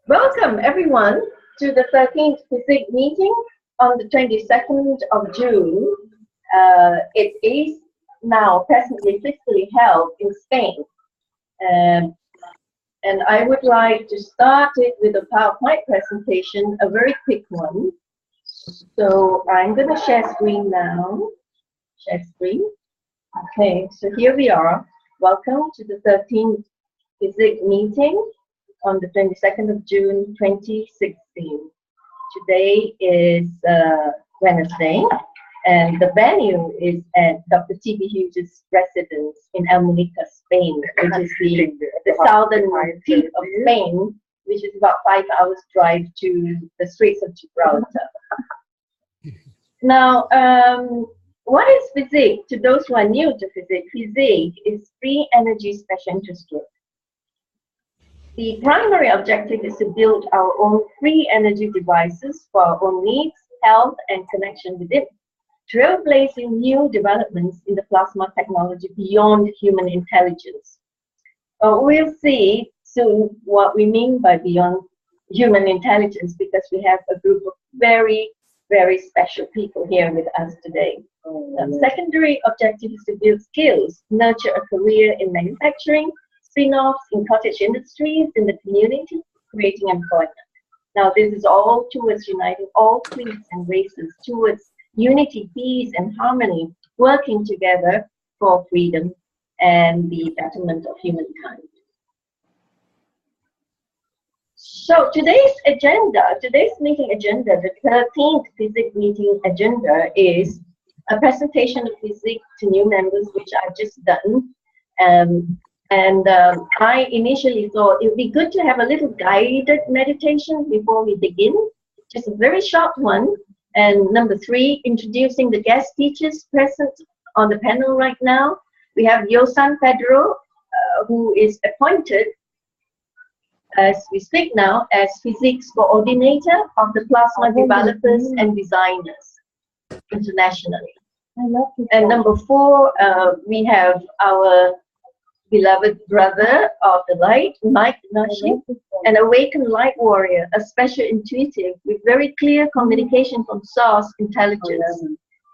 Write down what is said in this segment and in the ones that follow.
Welcome everyone to the 13th FESIG meeting on the 22nd of June. It is now presently physically held in Spain. And I would like to start it with a PowerPoint presentation, a very quick one. So I'm going to share screen now. Share screen. Okay, so here we are. Welcome to the 13th FESIG meeting on the 22nd of June 2016. Today is Wednesday, and the venue is at Dr.TB Hughes' residence in Almunecar, Spain, which is the southern tip of Spain, which is about 5 hours drive to the Straits of Gibraltar. Now, what is FESIG? To those who are new to FESIG, FESIG is Free Energy Special Interest Group. The primary objective is to build our own free energy devices for our own needs, health, and connection with it, trailblazing new developments in the plasma technology beyond human intelligence. We'll see soon what we mean by beyond human intelligence, because we have a group of very, very special people here with us today. The secondary objective is to build skills, nurture a career in manufacturing, spin-offs in cottage industries in the community, creating employment. Now, this is all towards uniting all creeds and races, towards unity, peace, and harmony, working together for freedom and the betterment of humankind. So today's meeting agenda, the 13th FESIG meeting agenda, is a presentation of FESIG to new members, which I've just done. I initially thought it would be good to have a little guided meditation before we begin, just a very short one. And number 3, introducing the guest teachers present on the panel right now. We have Yosan Pedro, who is appointed, as we speak now, as Physics Coordinator of the Plasma Developers and Designers internationally. And number 4, we have our beloved brother of the light, Mike Nashi, an awakened light warrior, a special intuitive with very clear communication from source intelligence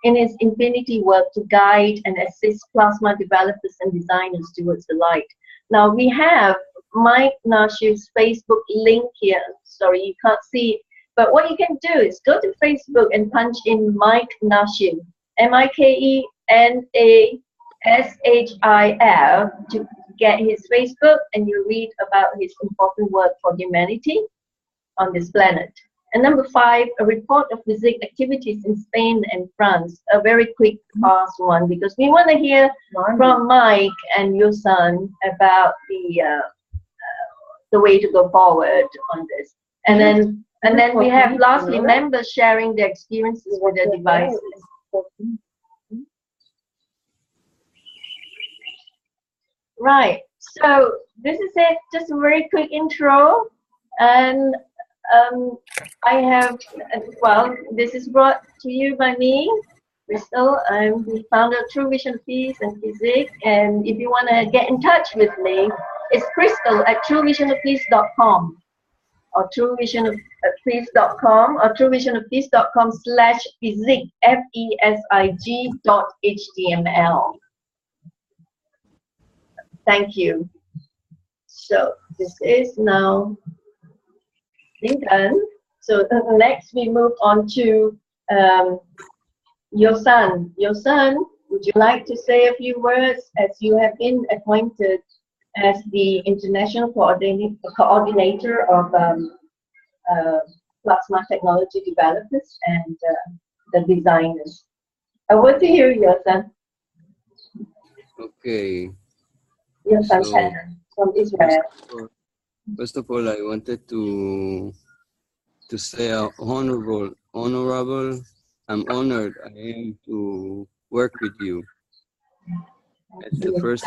in his infinity work to guide and assist plasma developers and designers towards the light. Now we have Mike Nashi's Facebook link here. Sorry, you can't see it, but what you can do is go to Facebook and punch in Mike Nashil, MIKENASHIL, to get his Facebook, and you read about his important work for humanity on this planet. And number 5, a report of FESIG activities in Spain and France, a very quick fast one, because we want to hear from Mike and Yosan about the way to go forward on this. And then we have lastly members sharing their experiences with their devices. Right, so this is it, just a very quick intro, and I have, well, this is brought to you by me, Crystal. I'm the founder of True Vision of Peace and FESIG, and if you want to get in touch with me, it's Crystal at truevisionofpeace.com or truevisionofpeace.com or truevisionofpeace.com/FESIG, FESIG.html. Thank you. So this is now being done. So next we move on to Yosan. Yosan, would you like to say a few words, as you have been appointed as the international coordinator of plasma technology developers and the designers? I want to hear Yosan. Okay. Yosan from Israel. First of all, I wanted to say honorable. I'm honored I am to work with you. That's the first.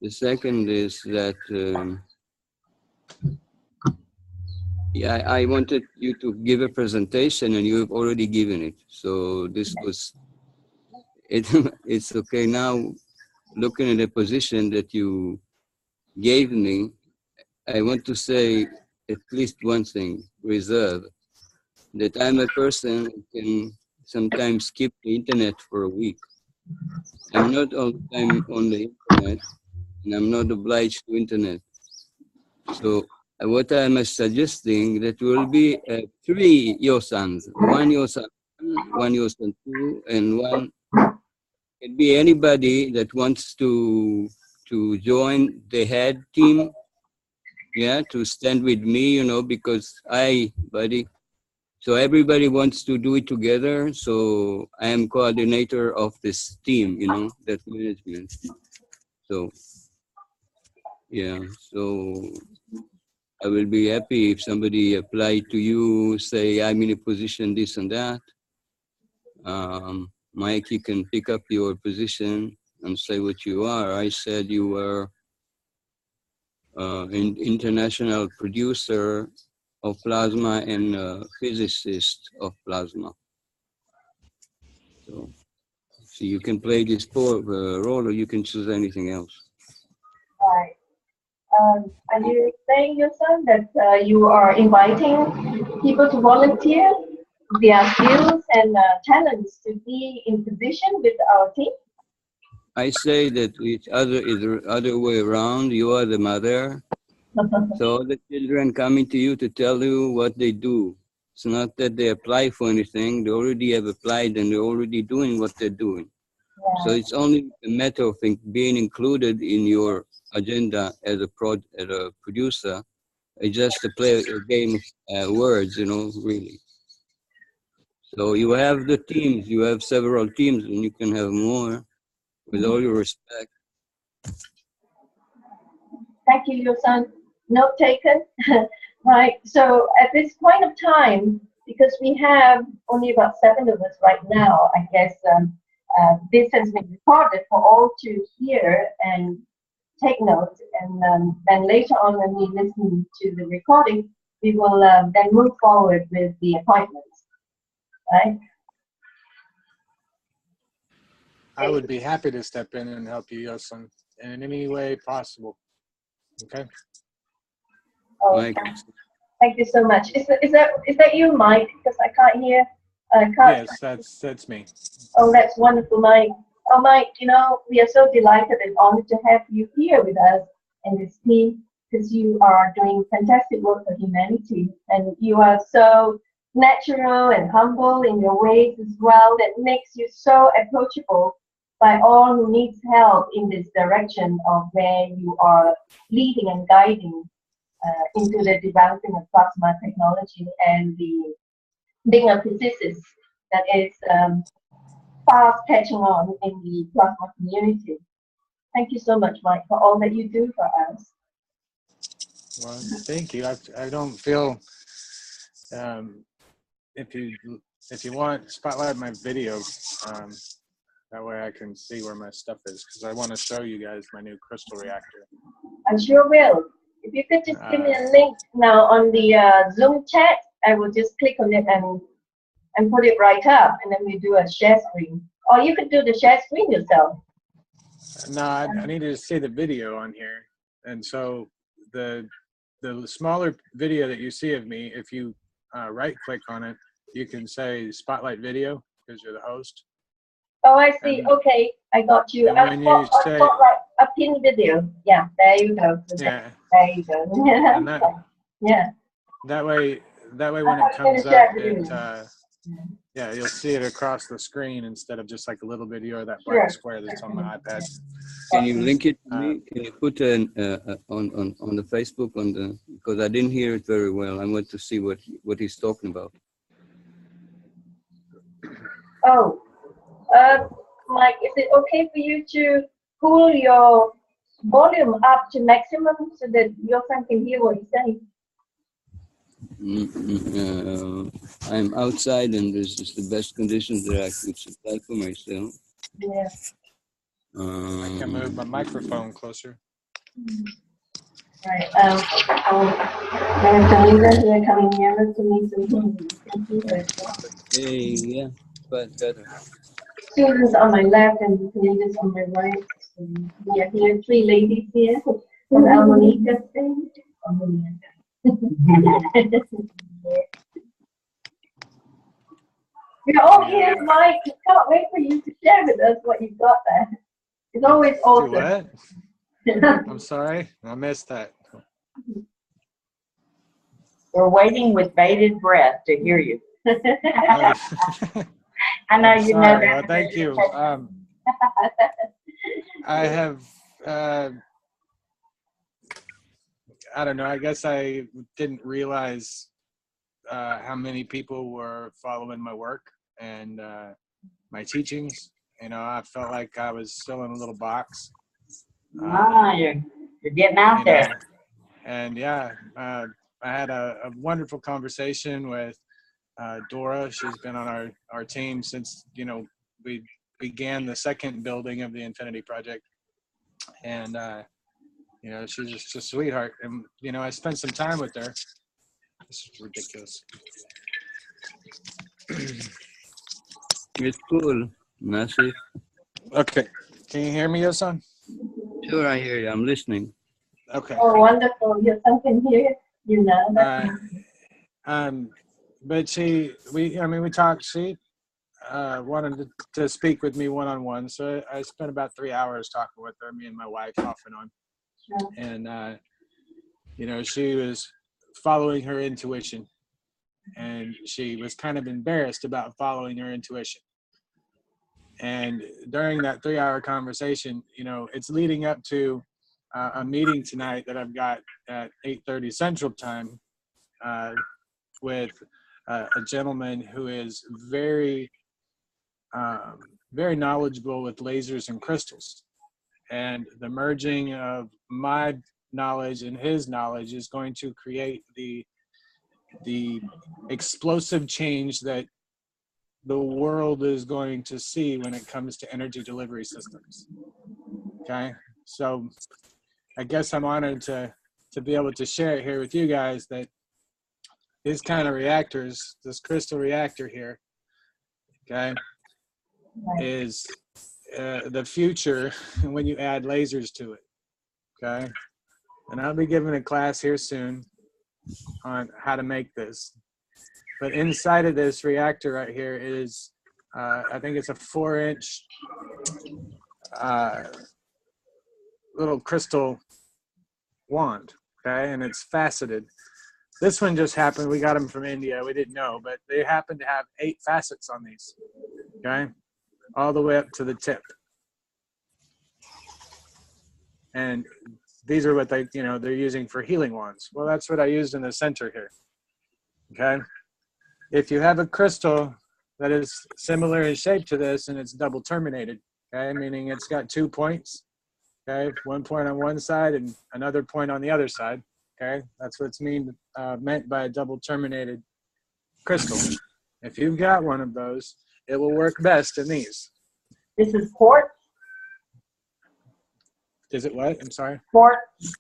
The second is that I wanted you to give a presentation, and you have already given it. So this was it. It's okay now. Looking at the position that you gave me, I want to say at least one thing, reserve, that I'm a person who can sometimes skip the internet for a week. I'm not all the time on the internet, and I'm not obliged to internet. So what I'm suggesting that will be 3 Yosans, one Yosan 1, one Yosan 2, and one can be anybody that wants to join the head team, yeah, to stand with me, you know, because so everybody wants to do it together. So I am coordinator of this team, you know, that management. So yeah, so I will be happy if somebody apply to you, say I'm in a position this and that. Mike, you can pick up your position and say what you are. I said you were an international producer of plasma and physicist of plasma. So you can play this role, or you can choose anything else. Right. Are you saying, yourself, that you are inviting people to volunteer their skills and talents to be in position with our team? I say that it's the other way around. You are the mother. So the children coming to you to tell you what they do. It's not that they apply for anything. They already have applied and they're already doing what they're doing. Yeah. So it's only a matter of being included in your agenda as a producer. It's just to play a game of words, you know, really. So you have the teams. You have several teams, and you can have more. With all your respect. Thank you, your son. Note taken. Right. So at this point of time, because we have only about 7 of us right now, I guess this has been recorded for all to hear and take notes. And then later on, when we listen to the recording, we will then move forward with the appointments. Right. I would be happy to step in and help you, Yosan, in any way possible. Okay. Oh, thank you so much. Is that you, Mike? Because I can't hear. Yes, that's me. Oh, that's wonderful, Mike. Oh, Mike, you know, we are so delighted and honored to have you here with us in this team, because you are doing fantastic work for humanity, and you are so natural and humble in your ways as well. That makes you so approachable by all who needs help in this direction of where you are leading and guiding into the developing of plasma technology and being a physicist that is fast catching on in the plasma community. Thank you so much, Mike, for all that you do for us. Well, thank you. I don't feel if you want, spotlight my video. That way I can see where my stuff is, because I want to show you guys my new crystal reactor. I sure will. If you could just give me a link now on the Zoom chat, I will just click on it and put it right up, and then we do a share screen. Or you could do the share screen yourself. No, I need to see the video on here. And so the smaller video that you see of me, if you right click on it, you can say spotlight video, because you're the host. Oh, I see. And, okay, I got you. Spotlight a pin video. Yeah, there you go. Yeah. There you go. And that, yeah. That way when it comes up, yeah, you'll see it across the screen instead of just like a little video or that black square that's on my iPad. Can you link it to me? Can you put on the Facebook because I didn't hear it very well. I want to see what he's talking about. Oh, Mike, is it okay for you to pull your volume up to maximum so that your son can hear what he's saying? I'm outside, and this is the best conditions that I could supply for myself. Yeah. I can move my microphone closer. Right. I have the leader here coming nearer to me, so Hey, yeah, but better. Students on my left and the leaders on my right. So we are here, 3 ladies here from Almunecar. Oh, here's Mike. Can't wait for you to share with us what you've got there. It's always Do awesome. what? I'm sorry, I missed that. We're waiting with bated breath to hear you. Oh, I know I'm you know sorry. that. Well, thank you. I have, I don't know, I guess I didn't realize how many people were following my work and my teachings. You know, I felt like I was still in a little box. You're getting out there. Know, and yeah, I had a wonderful conversation with Dora. She's been on our team since, you know, we began the second building of the Infinity Project. And, you know, she's just a sweetheart. And, you know, I spent some time with her. This is ridiculous. It's cool, massive. Okay. Can you hear me, Yosan? Sure, I hear you. I'm listening. Okay. Oh, wonderful. You have something here, you know. But we talked. She wanted to speak with me one-on-one. So I spent about 3 hours talking with her, me and my wife off and on. Sure. And, you know, she was following her intuition. And she was kind of embarrassed about following her intuition. And during that 3-hour conversation, you know, it's leading up to a meeting tonight that I've got at 8:30 Central Time with a gentleman who is very, very knowledgeable with lasers and crystals. And the merging of my knowledge and his knowledge is going to create the explosive change that the world is going to see when it comes to energy delivery systems. Okay, so I guess I'm honored to be able to share it here with you guys that these kind of reactors, this crystal reactor here, okay, is the future when you add lasers to it. Okay, and I'll be giving a class here soon on how to make this. But inside of this reactor right here is, I think it's a 4-inch little crystal wand, okay? And it's faceted. This one just happened, we got them from India, we didn't know, but they happen to have 8 facets on these, okay? All the way up to the tip. And these are what they, you know, they're using for healing wands. Well, that's what I used in the center here, okay? If you have a crystal that is similar in shape to this and it's double terminated, okay, meaning it's got 2 points, okay, 1 point on one side and another point on the other side, okay, that's what's meant by a double terminated crystal. If you've got one of those, it will work best in these. This is quartz. Is it what? I'm sorry? Quartz.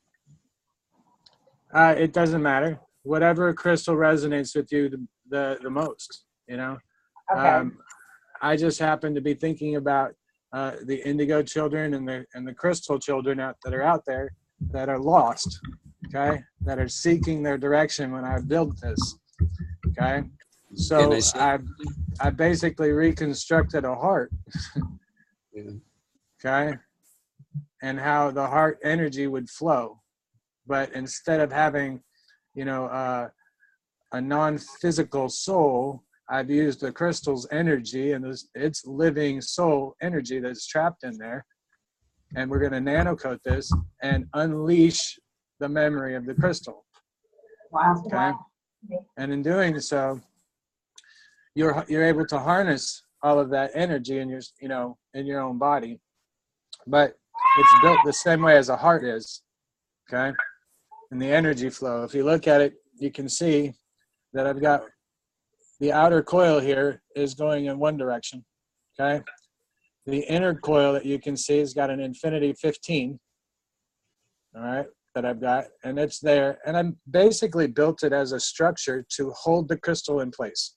It doesn't matter. Whatever crystal resonates with you the most, you know. Okay. I just happen to be thinking about the indigo children and the crystal children that are out there that are lost, okay, that are seeking their direction when I built this, okay. So I basically reconstructed a heart, okay, and how the heart energy would flow, but instead of having, you know, a non-physical soul, I've used the crystal's energy and its living soul energy that's trapped in there. And we're going to nanocoat this and unleash the memory of the crystal. Wow. Okay. And in doing so, you're able to harness all of that energy in your, you know, in your own body. But it's built the same way as a heart is. Okay. And the energy flow. If you look at it, you can see that I've got the outer coil here is going in one direction, okay? The inner coil that you can see has got an infinity 15, all right, that I've got, and it's there. And I basically built it as a structure to hold the crystal in place,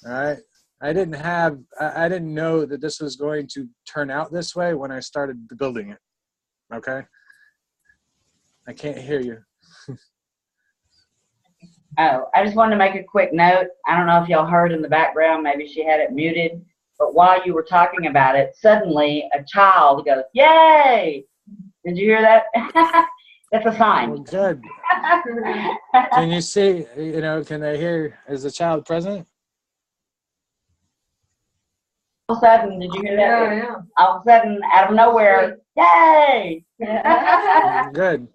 all right? I didn't know that this was going to turn out this way when I started building it, okay? I can't hear you. Oh, I just wanted to make a quick note. I don't know if y'all heard in the background, maybe she had it muted, but while you were talking about it, suddenly a child goes, "Yay!" Did you hear that? That's a Well, sign. good. Can you see, you know, can they hear, is the child present? All of a sudden, did you hear that? Yeah. All of a sudden, out of nowhere, "Yay!" Good.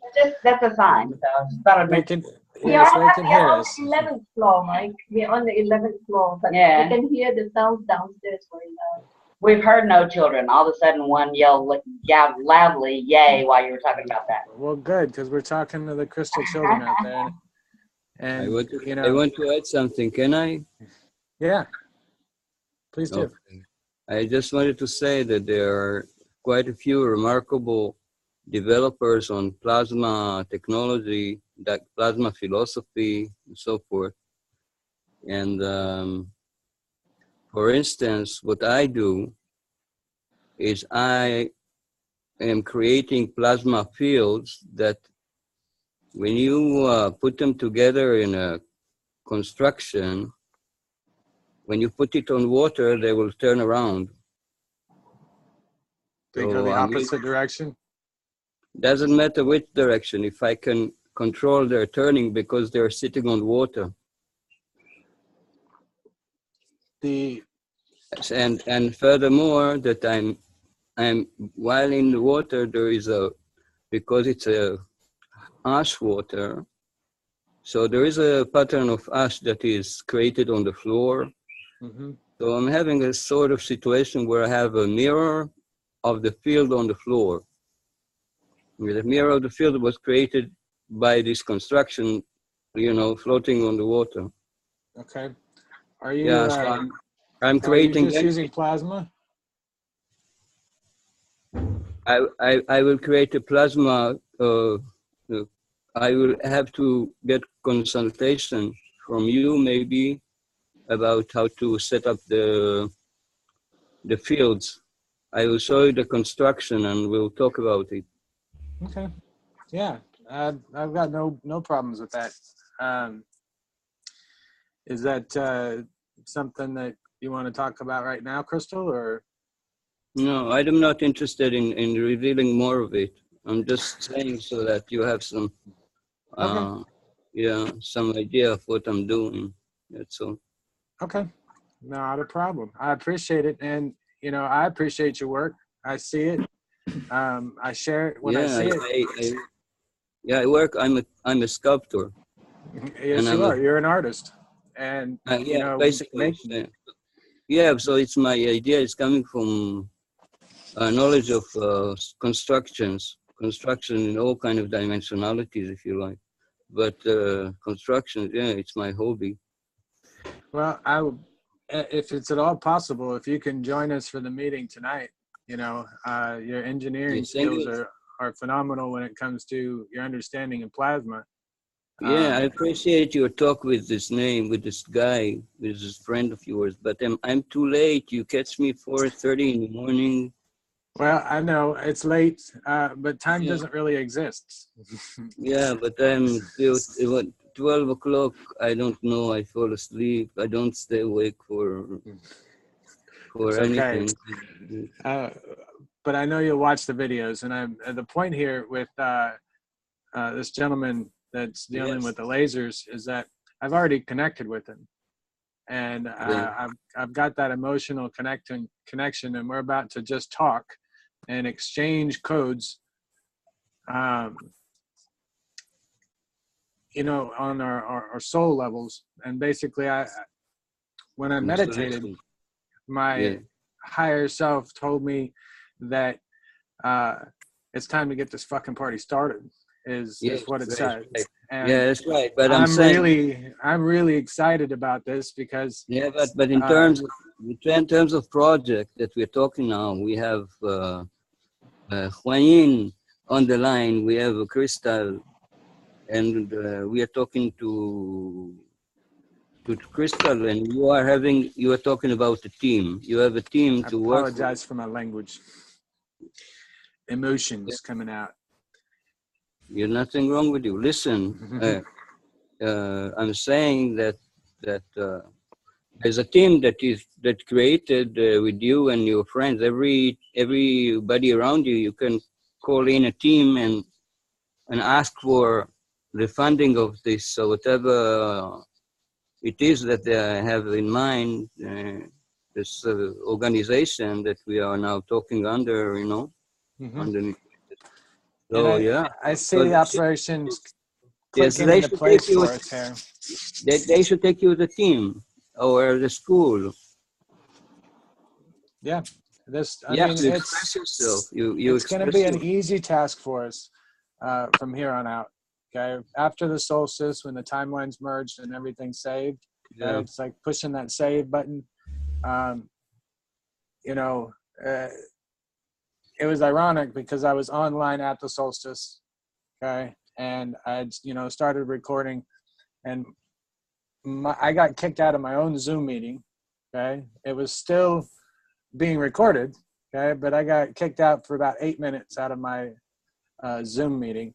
That's a sign. So I just thought I'd They mention. can, yes, they can hear on us. the 11th floor, Mike. We're on the 11th floor, but Yeah. I can hear the sounds downstairs very loud. We've heard no children. All of a sudden, one yelled loudly, "Yay!" while you were talking about that. Well, good, because we're talking to the crystal children out there. And, I want to, you I know, want to add something. Can I? yeah, please do. Okay. I just wanted to say that there are quite a few remarkable developers on plasma technology, that plasma philosophy, and so forth. And for instance, what I do is I am creating plasma fields that when you put them together in a construction, when you put it on water, they will turn around. They go the opposite direction. Doesn't matter which direction, if I can control their turning because they're sitting on water. And furthermore, that I'm while in the water, there is because it's a ash water, so there is a pattern of ash that is created on the floor. Mm-hmm. So I'm having a sort of situation where I have a mirror of the field on the floor. The mirror of the field was created by this construction, you know, floating on the water. Okay. Are you, Yeah, so I'm are you creating. just using plasma? I will create a plasma. I will have to get consultation from you maybe about how to set up the fields. I will show you the construction and we'll talk about it. Okay. Yeah, I've got no problems with that. Is that something that you want to talk about right now, Crystal, or? No, I'm not interested in revealing more of it. I'm just saying so that you have some, Okay. yeah, some idea of what I'm doing. That's all. Okay, not a problem. I appreciate it, and you know, I appreciate your work. I see it. I share it when I see it. I work. I'm a sculptor. Yes, and you are. You're an artist, and you yeah, know, basically. Yeah, so it's my idea. It's coming from knowledge of construction in all kind of dimensionalities, if you like. But construction, yeah, it's my hobby. Well, if it's at all possible, if you can join us for the meeting tonight, you know, your engineering skills are phenomenal when it comes to your understanding of plasma. Yeah, I appreciate your talk with this guy, with this friend of yours, but I'm too late. You catch me 4:30 in the morning. Well, I know it's late, but time doesn't really exist. Yeah, but I'm still 12 o'clock. I don't know. I fall asleep. I don't stay awake for anything. But I know you'll watch the videos, and the point here with this gentleman that's dealing with the lasers is that I've already connected with him, and I've got that emotional connection, and we're about to just talk and exchange codes, you know, on our soul levels. And basically, when I meditated, my higher self told me that it's time to get this fucking party started. Is what it said. And yeah, that's right. But I'm really excited about this because but in terms of project that we're talking now, we have Juanin on the line. We have Crystal, and we are talking to Crystal, and you are talking about a team. You have a team to work. I apologize for my language. Emotions coming out. You're nothing wrong with you. Listen, I'm saying that there's a team that created with you and your friends. Everybody around you, you can call in a team and ask for the funding of this. So whatever it is that they have in mind, this organization that we are now talking under, underneath. And So yeah, I see so the operations yes, clicking they into should place take you. for us here. They should take you to the team or the school. Yeah, I You have mean, to express yourself. You it's going to express be an your, easy task for us from here on out. Okay, after the solstice, when the timeline's merged and everything's saved, yeah. it's like pushing that save button. You know, it was ironic because I was online at the solstice, okay, and I'd started recording, and I got kicked out of my own Zoom meeting. Okay, it was still being recorded, okay, but I got kicked out for about 8 minutes out of my Zoom meeting,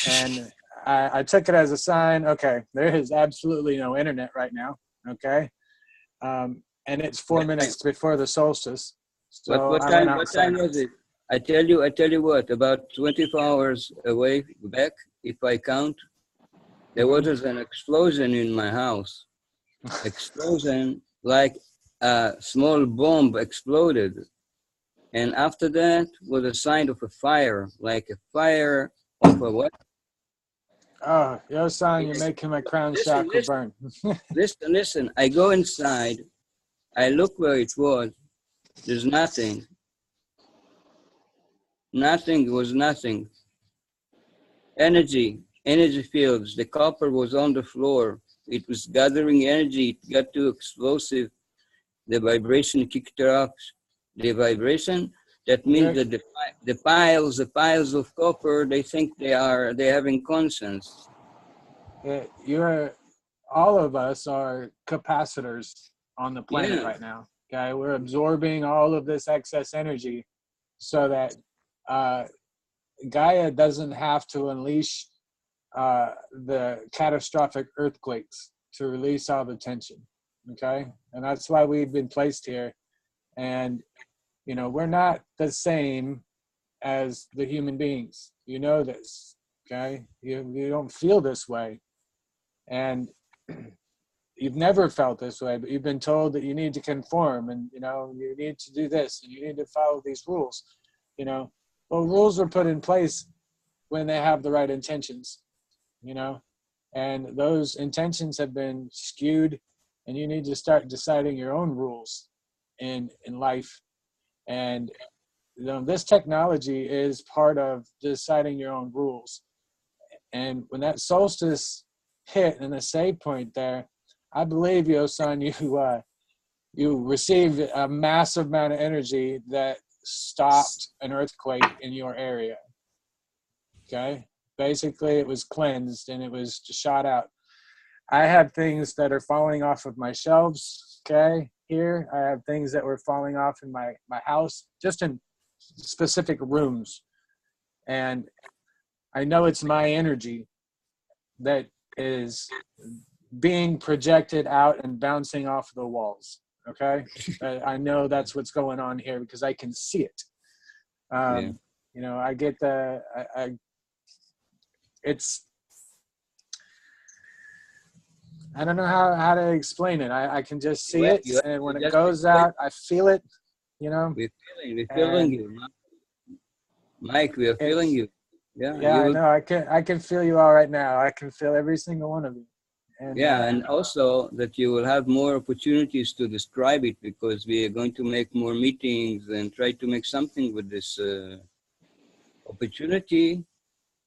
and I took it as a sign. Okay, there is absolutely no internet right now. Okay, and it's 4 minutes before the solstice, so What I went time? What outside. time was it? I tell you what. About 24 hours away back, if I count, there was an explosion in my house. Explosion like a small bomb exploded, and after that was a sign of a fire, like a fire of a what? Oh, Yosan, you're making my crown chakra burn. Listen. I go inside. I look where it was. There's nothing. Nothing was nothing. Energy fields. The copper was on the floor. It was gathering energy. It got too explosive. The vibration kicked her up. The vibration, that means that the piles of copper, they think they're having conscience. All of us are capacitors on the planet right now. Okay, we're absorbing all of this excess energy so that Gaia doesn't have to unleash the catastrophic earthquakes to release all the tension. Okay, and that's why we've been placed here. And we're not the same as the human beings. You know this. Okay, you don't feel this way, and you've never felt this way, but you've been told that you need to conform, and you need to do this, and you need to follow these rules. Well, rules were put in place when they have the right intentions, and those intentions have been skewed, and you need to start deciding your own rules in life. And this technology is part of deciding your own rules. And when that solstice hit and the save point there, I believe, Yosan, you received a massive amount of energy that stopped an earthquake in your area. Okay? Basically, it was cleansed and it was shot out. I have things that are falling off of my shelves, okay, here. I have things that were falling off in my house, just in specific rooms. And I know it's my energy that is being projected out and bouncing off the walls, okay? I know that's what's going on here because I can see it. I get I don't know how to explain it. I can just see it, and when it goes out, I feel it, We're feeling you, Mike. We are feeling you. Yeah, I know. I can feel you all right now. I can feel every single one of you. And, and also that you will have more opportunities to describe it because we are going to make more meetings and try to make something with this opportunity,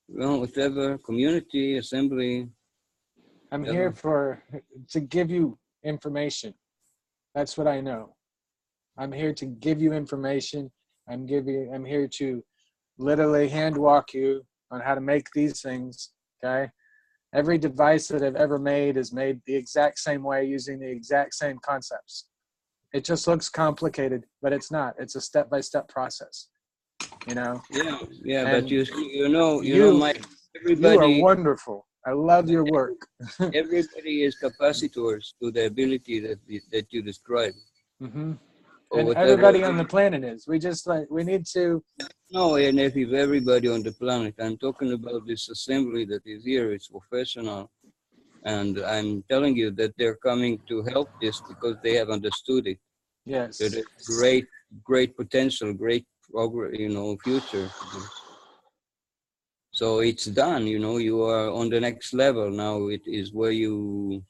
whatever, community, assembly. I'm here to give you information. That's what I know. I'm here to give you information. I'm here to literally hand walk you on how to make these things, okay? Every device that I've ever made is made the exact same way using the exact same concepts. It just looks complicated, but it's not. It's a step-by-step process, Yeah, and but you know, Mike, You are wonderful. I love your work. Everybody is capacitors to the ability that you describe. Mm-hmm. And everybody on the planet is. We need to. No, and if everybody on the planet, I'm talking about this assembly that is here. It's professional. And I'm telling you that they're coming to help this because they have understood it. Yes. That it's great, great potential, great progress, future. So it's done, you are on the next level. Now it is where you...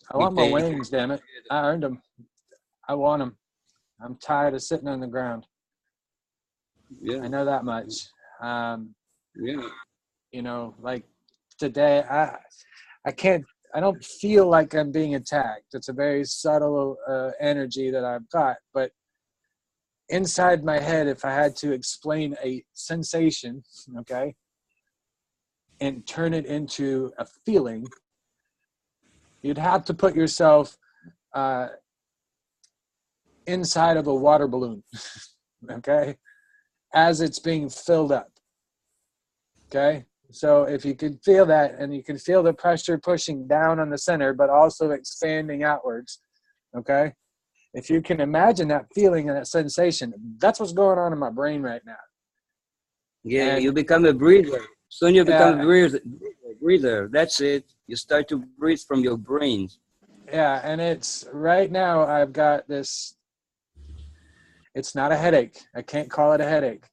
I want my wings, damn it. I earned them. I want them. I'm tired of sitting on the ground. Yeah. I know that much. Yeah. Like today, I don't feel like I'm being attacked. It's a very subtle energy that I've got. But inside my head, if I had to explain a sensation, okay, and turn it into a feeling, you'd have to put yourself inside of a water balloon, okay, as it's being filled up, okay? So if you could feel that, and you can feel the pressure pushing down on the center, but also expanding outwards, okay? If you can imagine that feeling and that sensation, that's what's going on in my brain right now. Yeah, and you become a breather. Soon you become a breather. That's it. You start to breathe from your brains. Yeah, and it's right now I've got this, it's not a headache. I can't call it a headache.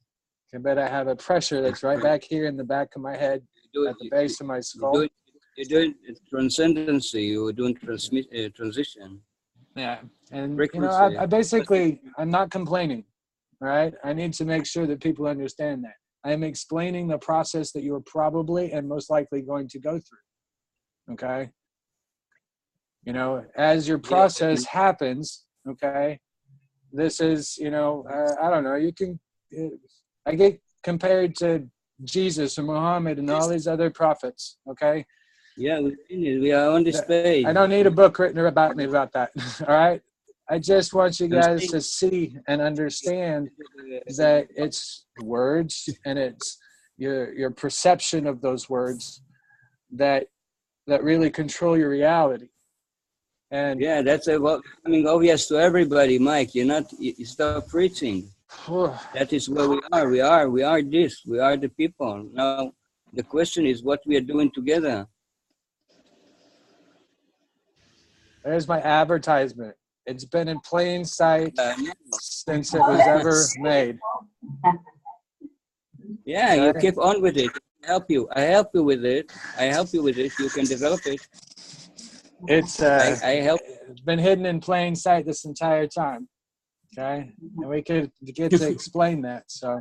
But I have a pressure that's right back here in the back of my head, at the base of my skull. You're doing transcendency. You're doing transition. Yeah, and I basically, I'm not complaining, right? I need to make sure that people understand that. I'm explaining the process that you're probably and most likely going to go through, okay? As your process happens, okay, this is, I don't know, you can... I get compared to Jesus and Muhammad and all these other prophets, okay? Yeah, we are on this page. I don't need a book written about me about that, all right? I just want you guys to see and understand that it's words and it's your perception of those words that really control your reality. And yeah, that's becoming obvious to everybody, Mike. You stop preaching. That is where we are. We are this. We are the people. Now, the question is what we are doing together. There's my advertisement. It's been in plain sight since it was ever made. Yeah, you keep on with it. I help you with it. You can develop it. It's it's been hidden in plain sight this entire time. Okay, and we could get to explain that. So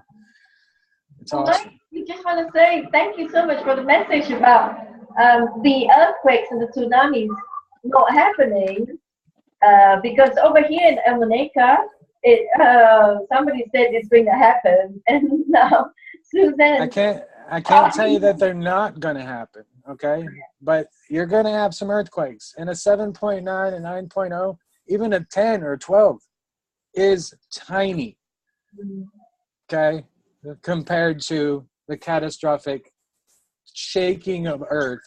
it's awesome. We just want to say thank you so much for the message about the earthquakes and the tsunamis not happening because over here in Almunecar, somebody said it's going to happen, and now Suzanne. I can't tell you that they're not going to happen. Okay, but you're going to have some earthquakes, and a 7.9, a 9.0, even a 10 or 12. Is tiny, okay, compared to the catastrophic shaking of Earth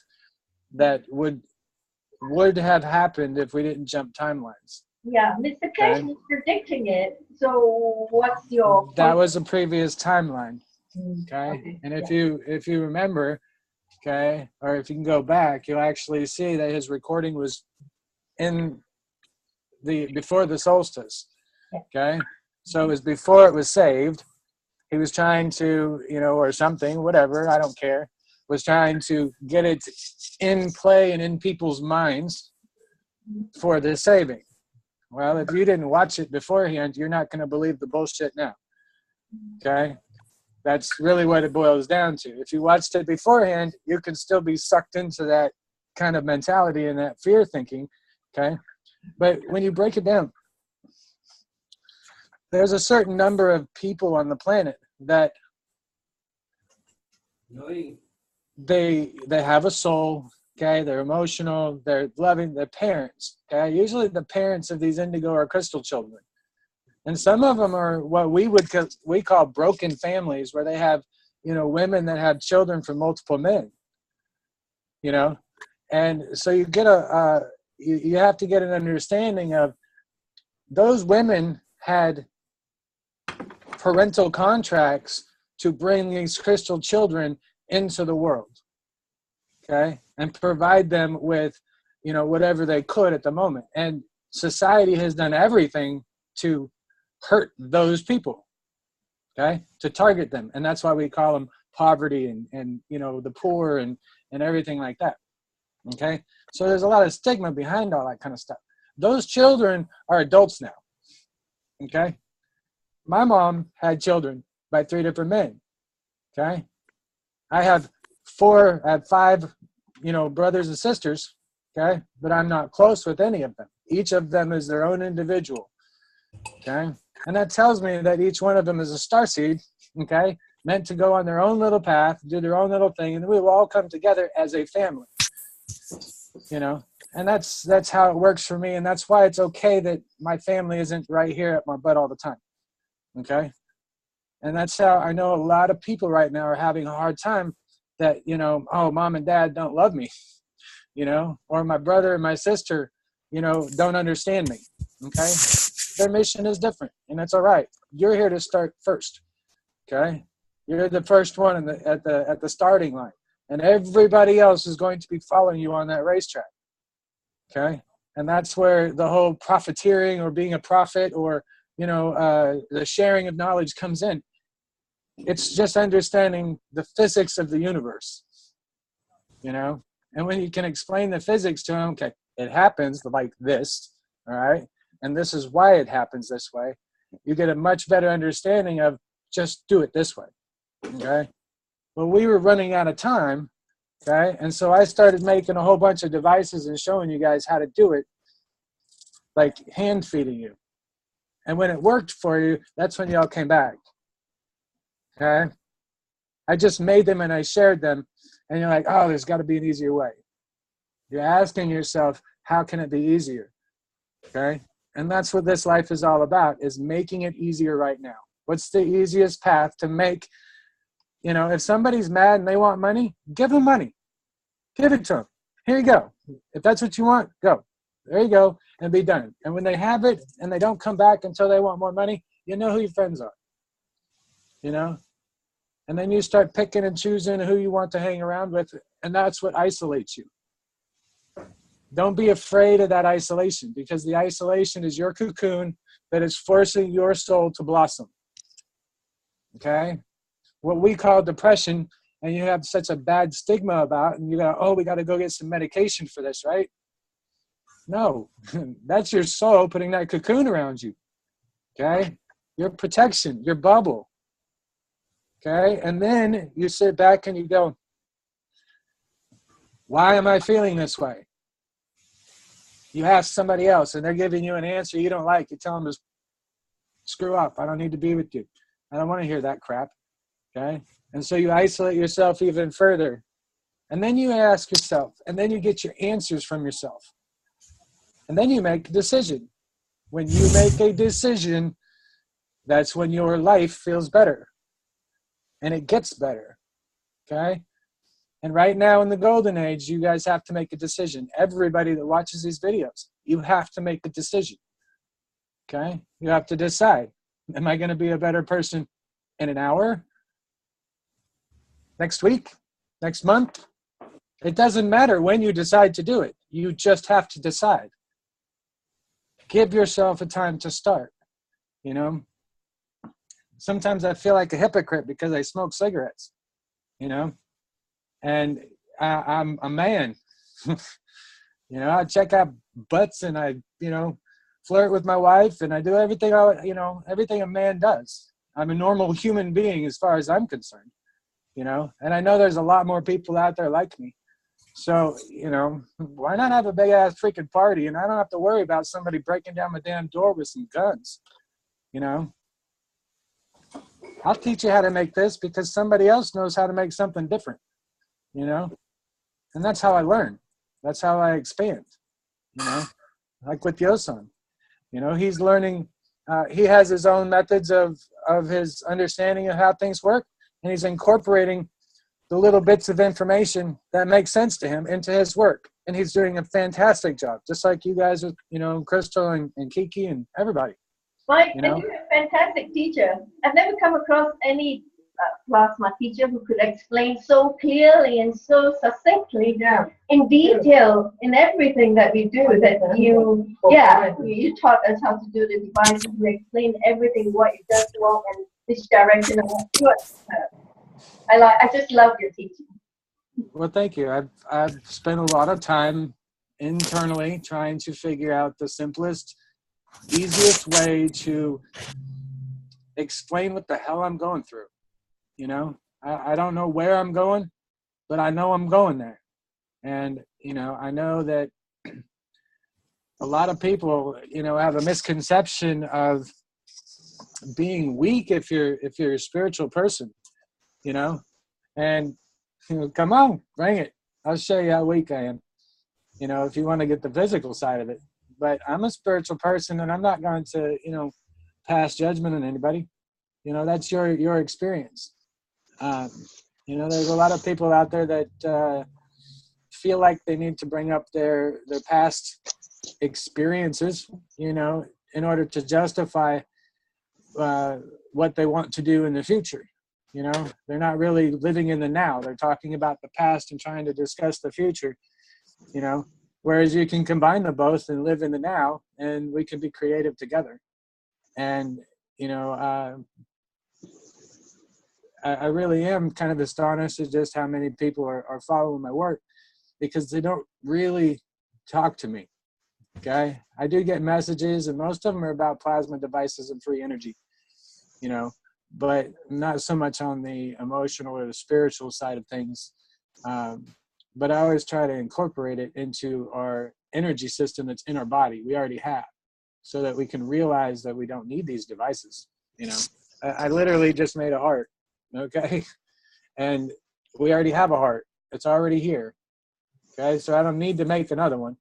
that would have happened if we didn't jump timelines. Yeah, Mr. Cash is predicting it. So what's your... That was a previous timeline, okay? And if you remember, okay, or if you can go back, you'll actually see that his recording was before the solstice. Okay, so it was before it was saved. He was trying to, or something, whatever, I don't care, was trying to get it in play and in people's minds for the saving. Well, if you didn't watch it beforehand, you're not going to believe the bullshit now. Okay, that's really what it boils down to. If you watched it beforehand, you can still be sucked into that kind of mentality and that fear thinking. Okay, but when you break it down, there's a certain number of people on the planet that they have a soul, okay? They're emotional, they're loving, they're parents, okay? Usually the parents of these indigo are crystal children. And some of them are what we call broken families, where they have, women that have children from multiple men, and so you get you have to get an understanding of those women had parental contracts to bring these crystal children into the world, okay, and provide them with, whatever they could at the moment. And society has done everything to hurt those people, okay, to target them. And that's why we call them poverty and the poor and everything like that, okay? So there's a lot of stigma behind all that kind of stuff. Those children are adults now, okay? My mom had children by 3 different men, okay? I have 5, brothers and sisters, okay? But I'm not close with any of them. Each of them is their own individual, okay? And that tells me that each one of them is a starseed, okay? Meant to go on their own little path, do their own little thing, and we will all come together as a family, And that's how it works for me, and that's why it's okay that my family isn't right here at my butt all the time, okay? And that's how I know a lot of people right now are having a hard time that, oh, mom and dad don't love me, or my brother and my sister, don't understand me, okay? Their mission is different, and that's all right. You're here to start first, okay? You're the first one at the starting line, and everybody else is going to be following you on that racetrack, okay? And that's where the whole profiteering or being a prophet or, the sharing of knowledge comes in. It's just understanding the physics of the universe, And when you can explain the physics to them, okay, it happens like this, all right? And this is why it happens this way. You get a much better understanding of just do it this way, okay? Well, we were running out of time, okay? And so I started making a whole bunch of devices and showing you guys how to do it, like hand feeding you. And when it worked for you, that's when y'all came back, okay? I just made them and I shared them, and you're like, oh, there's got to be an easier way. You're asking yourself, how can it be easier, okay? And that's what this life is all about, is making it easier right now. What's the easiest path to make, if somebody's mad and they want money, give them money. Give it to them. Here you go. If that's what you want, go. There you go, and be done. And when they have it and they don't come back until they want more money, you know who your friends are, And then you start picking and choosing who you want to hang around with, and that's what isolates you. Don't be afraid of that isolation, because the isolation is your cocoon that is forcing your soul to blossom, okay? What we call depression, and you have such a bad stigma about, and you go, oh, we got to go get some medication for this, right? No, that's your soul putting that cocoon around you, okay? Your protection, your bubble, okay? And then you sit back and you go, why am I feeling this way? You ask somebody else and they're giving you an answer you don't like. You tell them to screw up. I don't need to be with you. I don't want to hear that crap, okay? And so you isolate yourself even further. And then you ask yourself, and then you get your answers from yourself. And then you make a decision. When you make a decision, that's when your life feels better. And it gets better, okay? And right now in the golden age, you guys have to make a decision. Everybody that watches these videos, you have to make a decision, okay? You have to decide, am I going to be a better person in an hour? Next week? Next month? It doesn't matter when you decide to do it. You just have to decide. Give yourself a time to start, Sometimes I feel like a hypocrite because I smoke cigarettes, And I'm a man, I check out butts and I, flirt with my wife and I do everything, everything a man does. I'm a normal human being as far as I'm concerned, and I know there's a lot more people out there like me. So, why not have a big ass freaking party and I don't have to worry about somebody breaking down my damn door with some guns, I'll teach you how to make this because somebody else knows how to make something different, and that's how I learn. That's how I expand, like with Yosan, he's learning, he has his own methods of his understanding of how things work, and he's incorporating the little bits of information that make sense to him into his work. And he's doing a fantastic job, just like you guys with, you know, Crystal and Kiki and everybody. Mike, You know? and you're a fantastic teacher. I've never come across any plasma teacher who could explain so clearly and so succinctly, in detail, in everything that we do. That you taught us how to do the devices. You explained everything, what it does, what, and which direction. I just love your teaching. Well, thank you. I've spent a lot of time internally trying to figure out the simplest, easiest way to explain what the hell I'm going through. You know, I don't know where I'm going, but I know I'm going there. And, you know, I know that a lot of people, you know, have a misconception of being weak if you're a spiritual person, you know, and, you know, come on, bring it. I'll show you how weak I am, you know, if you want to get the physical side of it. But I'm a spiritual person, and I'm not going to, you know, pass judgment on anybody. You know, that's your experience. You know, there's a lot of people out there that feel like they need to bring up their past experiences, you know, in order to justify what they want to do in the future. You know, they're not really living in the now. They're talking about the past and trying to discuss the future, you know, whereas you can combine the both and live in the now, and we can be creative together. And, you know, I really am kind of astonished at just how many people are following my work, because they don't really talk to me. Okay. I do get messages, and most of them are about plasma devices and free energy, you know, but not so much on the emotional or the spiritual side of things. But I always try to incorporate it into our energy system that's in our body, we already have, so that we can realize that we don't need these devices. You know, I literally just made a heart. Okay. And we already have a heart. It's already here. Okay. So I don't need to make another one,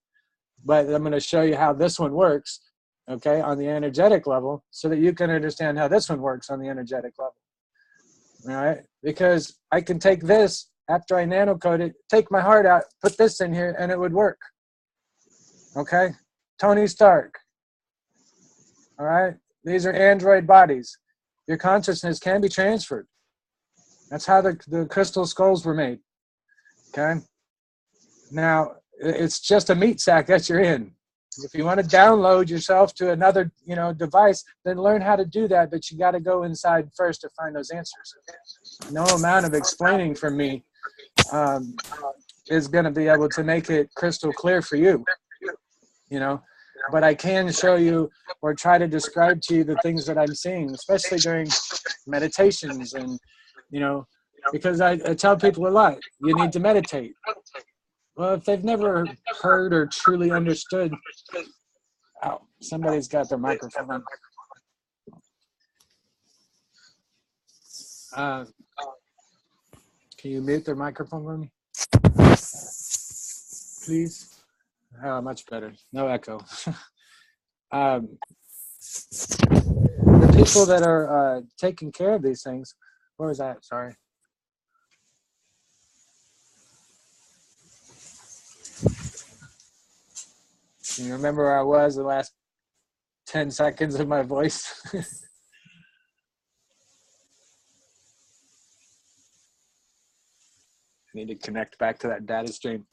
but I'm going to show you how this one works. Okay. On the energetic level, so that you can understand how this one works on the energetic level. All right. Because I can take this after I nanocode it, take my heart out, put this in here, and it would work. Okay. Tony Stark. All right. These are android bodies. Your consciousness can be transferred. That's how the crystal skulls were made. Okay. Now, it's just a meat sack that you're in. If you want to download yourself to another, you know, device, then learn how to do that. But you got to go inside first to find those answers. No amount of explaining from me is going to be able to make it crystal clear for you. You know, but I can show you or try to describe to you the things that I'm seeing, especially during meditations. And, you know, because I tell people a lot, you need to meditate. Well, if they've never heard or truly understood, oh, somebody's got their microphone on. Can you mute their microphone for me? Please? Oh, much better. No echo. The people that are taking care of these things, where was that? Sorry. Can you remember where I was the last 10 seconds of my voice? I need to connect back to that data stream.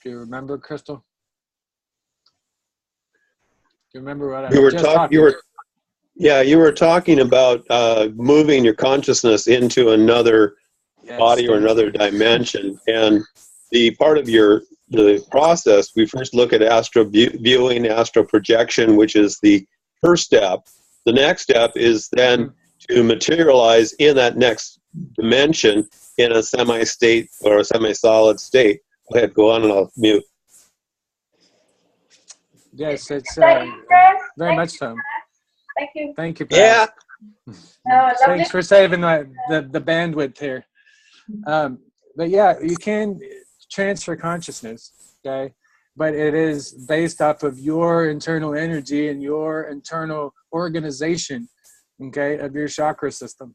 Do you remember, Crystal? Do you remember what I was just talking about? You were talking about moving your consciousness into another body or another dimension. And the part of the process, we first look at astro viewing, astral projection, which is the first step. The next step is then to materialize in that next dimension in a semi-state or a semi-solid state. Go ahead, go on, and I'll mute. Yes, it's very much so. Thank you. Thank you, Pat. Yeah. Thanks for saving the bandwidth here. But yeah, you can transfer consciousness, okay? but it is based off of your internal energy and your internal organization, okay, of your chakra system,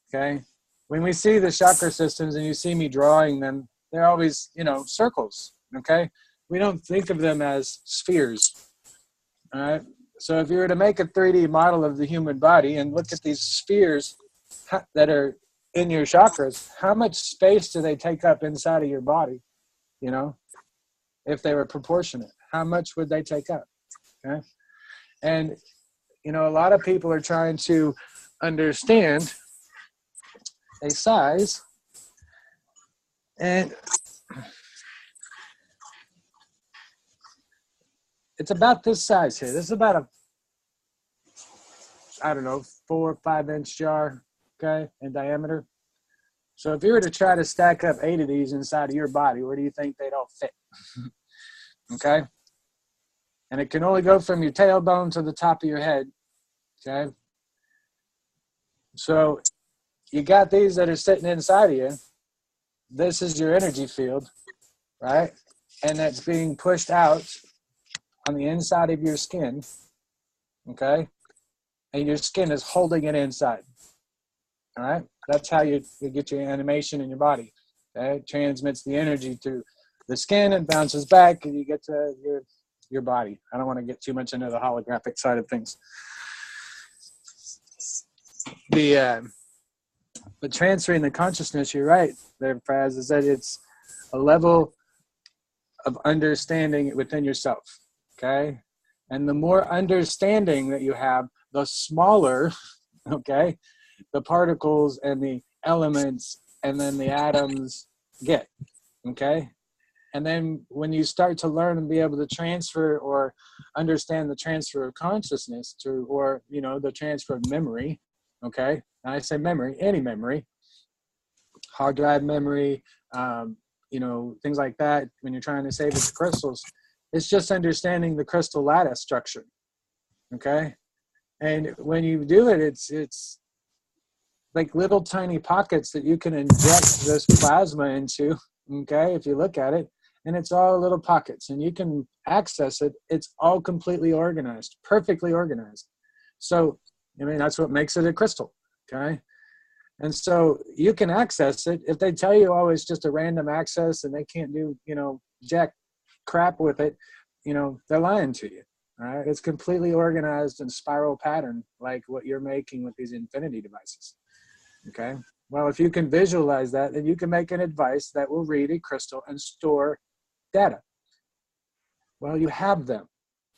okay? When we see the chakra systems and you see me drawing them, they're always, you know, circles, okay? We don't think of them as spheres, all right? So if you were to make a 3D model of the human body and look at these spheres that are in your chakras, how much space do they take up inside of your body, you know? If they were proportionate, how much would they take up, okay? And, you know, a lot of people are trying to understand a size, and it's about this size here. This is about a, I don't know, 4 or 5 inch jar, okay, in diameter. So if you were to try to stack up 8 of these inside of your body, where do you think they'd all fit? Okay? And it can only go from your tailbone to the top of your head, okay? So you got these that are sitting inside of you. This is your energy field, right? And that's being pushed out on the inside of your skin, okay? And your skin is holding it inside, all right? That's how you get your animation in your body, okay? It transmits the energy through the skin and bounces back, and you get to your body. I don't want to get too much into the holographic side of things. But transferring the consciousness, you're right there, Praz, is that it's a level of understanding within yourself, okay? And the more understanding that you have, the smaller, okay, the particles and the elements and then the atoms get, okay? And then when you start to learn and be able to transfer or understand the transfer of consciousness to, or, you know, the transfer of memory, okay? And I say memory, any memory, hard drive memory, you know, things like that. When you're trying to save it to crystals, it's just understanding the crystal lattice structure, okay? And when you do it, it's like little tiny pockets that you can inject this plasma into, okay, if you look at it, and it's all little pockets, and you can access it. It's all completely organized, perfectly organized. So, I mean, that's what makes it a crystal, okay? And so you can access it. If they tell you, oh, it's just a random access and they can't do, you know, jack crap with it, you know, they're lying to you, all right? It's completely organized in spiral pattern, like what you're making with these infinity devices, okay? Well, if you can visualize that, then you can make an device that will read a crystal and store data. Well, you have them.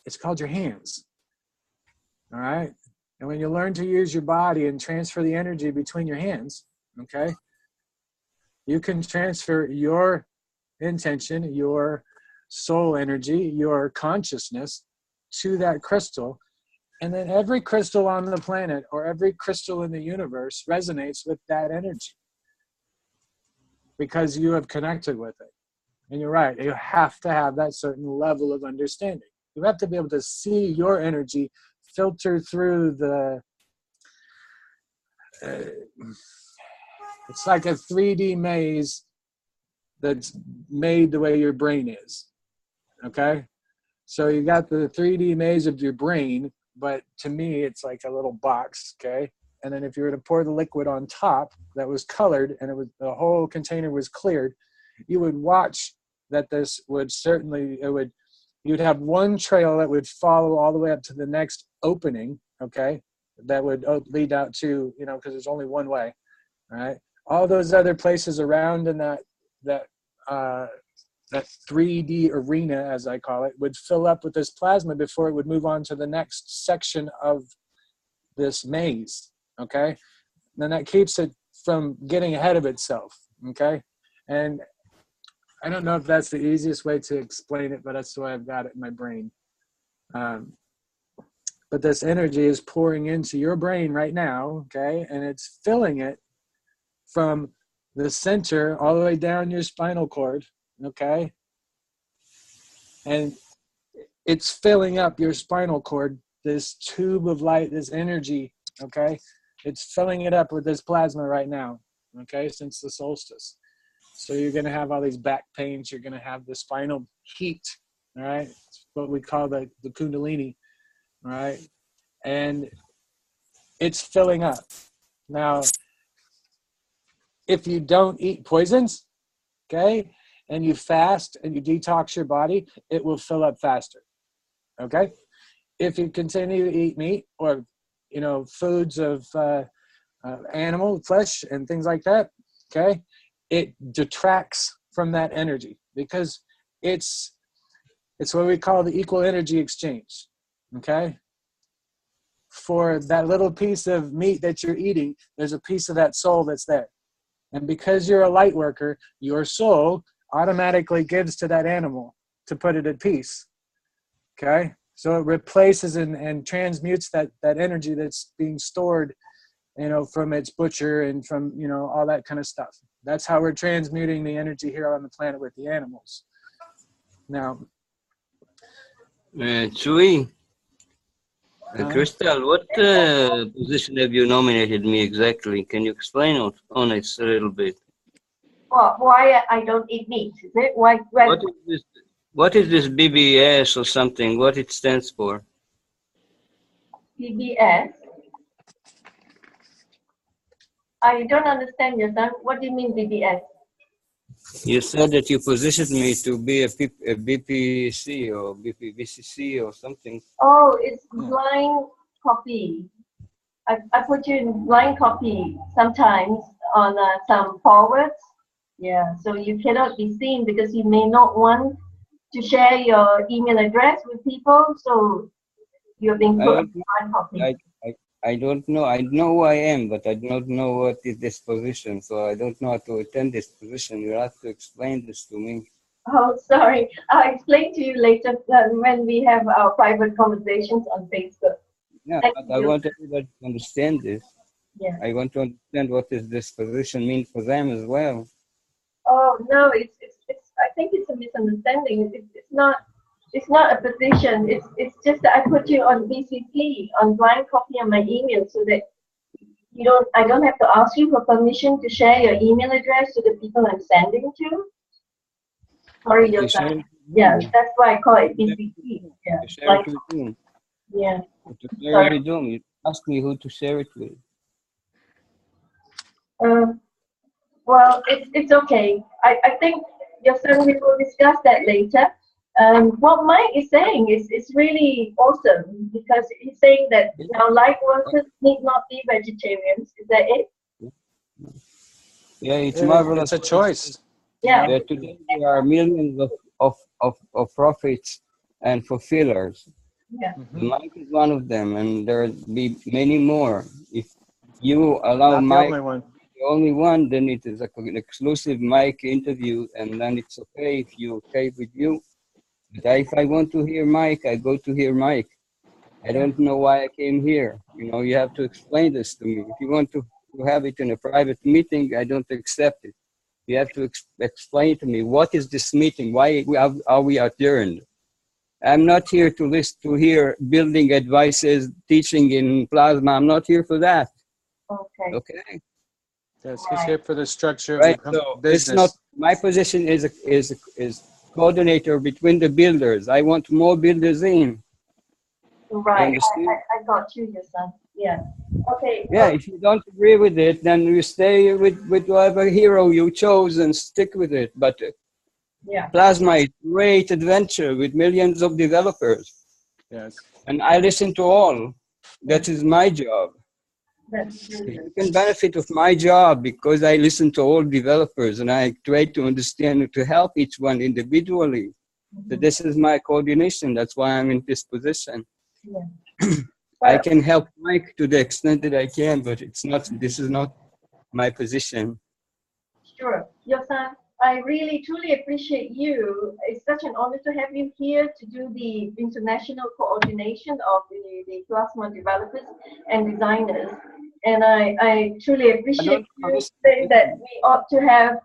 It's called your hands, all right? And when you learn to use your body and transfer the energy between your hands, okay, you can transfer your intention, your soul energy, your consciousness to that crystal. And then every crystal on the planet or every crystal in the universe resonates with that energy because you have connected with it. And you're right, you have to have that certain level of understanding. You have to be able to see your energy filter through the, it's like a 3D maze that's made the way your brain is, okay? So you got the 3D maze of your brain, but to me, it's like a little box, okay? And then if you were to pour the liquid on top that was colored and it was, the whole container was cleared, you would watch that this would certainly, you'd have one trail that would follow all the way up to the next opening, okay? That would lead out to, you know, because there's only one way, right? All those other places around in that 3D arena, as I call it, would fill up with this plasma before it would move on to the next section of this maze, okay? And then that keeps it from getting ahead of itself, okay? And I don't know if that's the easiest way to explain it, but that's the way I've got it in my brain. But this energy is pouring into your brain right now, okay? And it's filling it from the center all the way down your spinal cord, okay? And it's filling up your spinal cord, this tube of light, this energy, okay? It's filling it up with this plasma right now, okay, since the solstice. So you're going to have all these back pains. You're going to have the spinal heat, All right, it's what we call the Kundalini. All right, and it's filling up. Now, if you don't eat poisons, okay, and you fast and you detox your body, it will fill up faster. Okay, if you continue to eat meat or foods of animal flesh and things like that, okay, it detracts from that energy because it's what we call the equal energy exchange. Okay, for that little piece of meat that you're eating, there's a piece of that soul that's there. And because you're a light worker, your soul automatically gives to that animal to put it at peace. Okay? So it replaces and transmutes that energy that's being stored, from its butcher and from, all that kind of stuff. That's how we're transmuting the energy here on the planet with the animals. Now, Chewy, Crystal, what position have you nominated me exactly? Can you explain on it a little bit? Well, why I don't eat meat? Is it why? What is this BBS or something? What it stands for? PBS. I don't understand your son. What do you mean BBS? You said that you positioned me to be a BPC or BCC or something. Oh, it's blind copy. I put you in blind copy sometimes on some forwards. Yeah, so you cannot be seen because you may not want to share your email address with people. So you're being put on blind copy. I don't know. I know who I am, but I don't know what is this position. So I don't know how to attend this position. You have to explain this to me. Oh, sorry. I'll explain to you later when we have our private conversations on Facebook. Yeah, but I want everybody to understand this. Yeah. I want to understand what does this position mean for them as well. Oh no, it's I think it's a misunderstanding. It's not a position. It's just that I put you on BCC, on blind copy on my email, so that I don't have to ask you for permission to share your email address to the people I'm sending to. Sorry, your son. Yeah, that's why I call it BCC. Yeah. Share it with whom? Yeah. To share it with whom? You ask me who to share it with. Well, it's okay. I think your son, we will discuss that later. What Mike is saying is really awesome because he's saying that now light workers need not be vegetarians. Is that it? Yeah, it's marvelous. It's a choice. Yeah. Today there are millions of prophets and fulfillers. Yeah. Mike is one of them, and there will be many more. If you allow Mike, the only one, then it is an exclusive Mike interview, and then it's okay if you're okay with you. But if I want to hear Mike, I go to hear Mike. I don't know why I came here. You have to explain this to me. If you want to have it in a private meeting, I don't accept it. You have to explain to me, what is this meeting? Why are we adjourned? I'm not here to hear building advices, teaching in plasma. I'm not here for that. Okay. Okay. Yes, he's here for the structure Right. of the So business. it's not my position is coordinator between the builders. I want more builders in. Right. I got you, your son. Yeah. Okay. Yeah. If you don't agree with it, then you stay with whatever hero you chose and stick with it. But yeah. Plasma is a great adventure with millions of developers. Yes. And I listen to all. That is my job. That's really You can benefit of my job because I listen to all developers and I try to understand to help each one individually. So this is my coordination. That's why I'm in this position. Yeah. I can help Mike to the extent that I can, but this is not my position. Sure. Your son, I really truly appreciate you. It's such an honor to have you here to do the international coordination of the plasma developers and designers. And I truly appreciate you saying that we ought to have,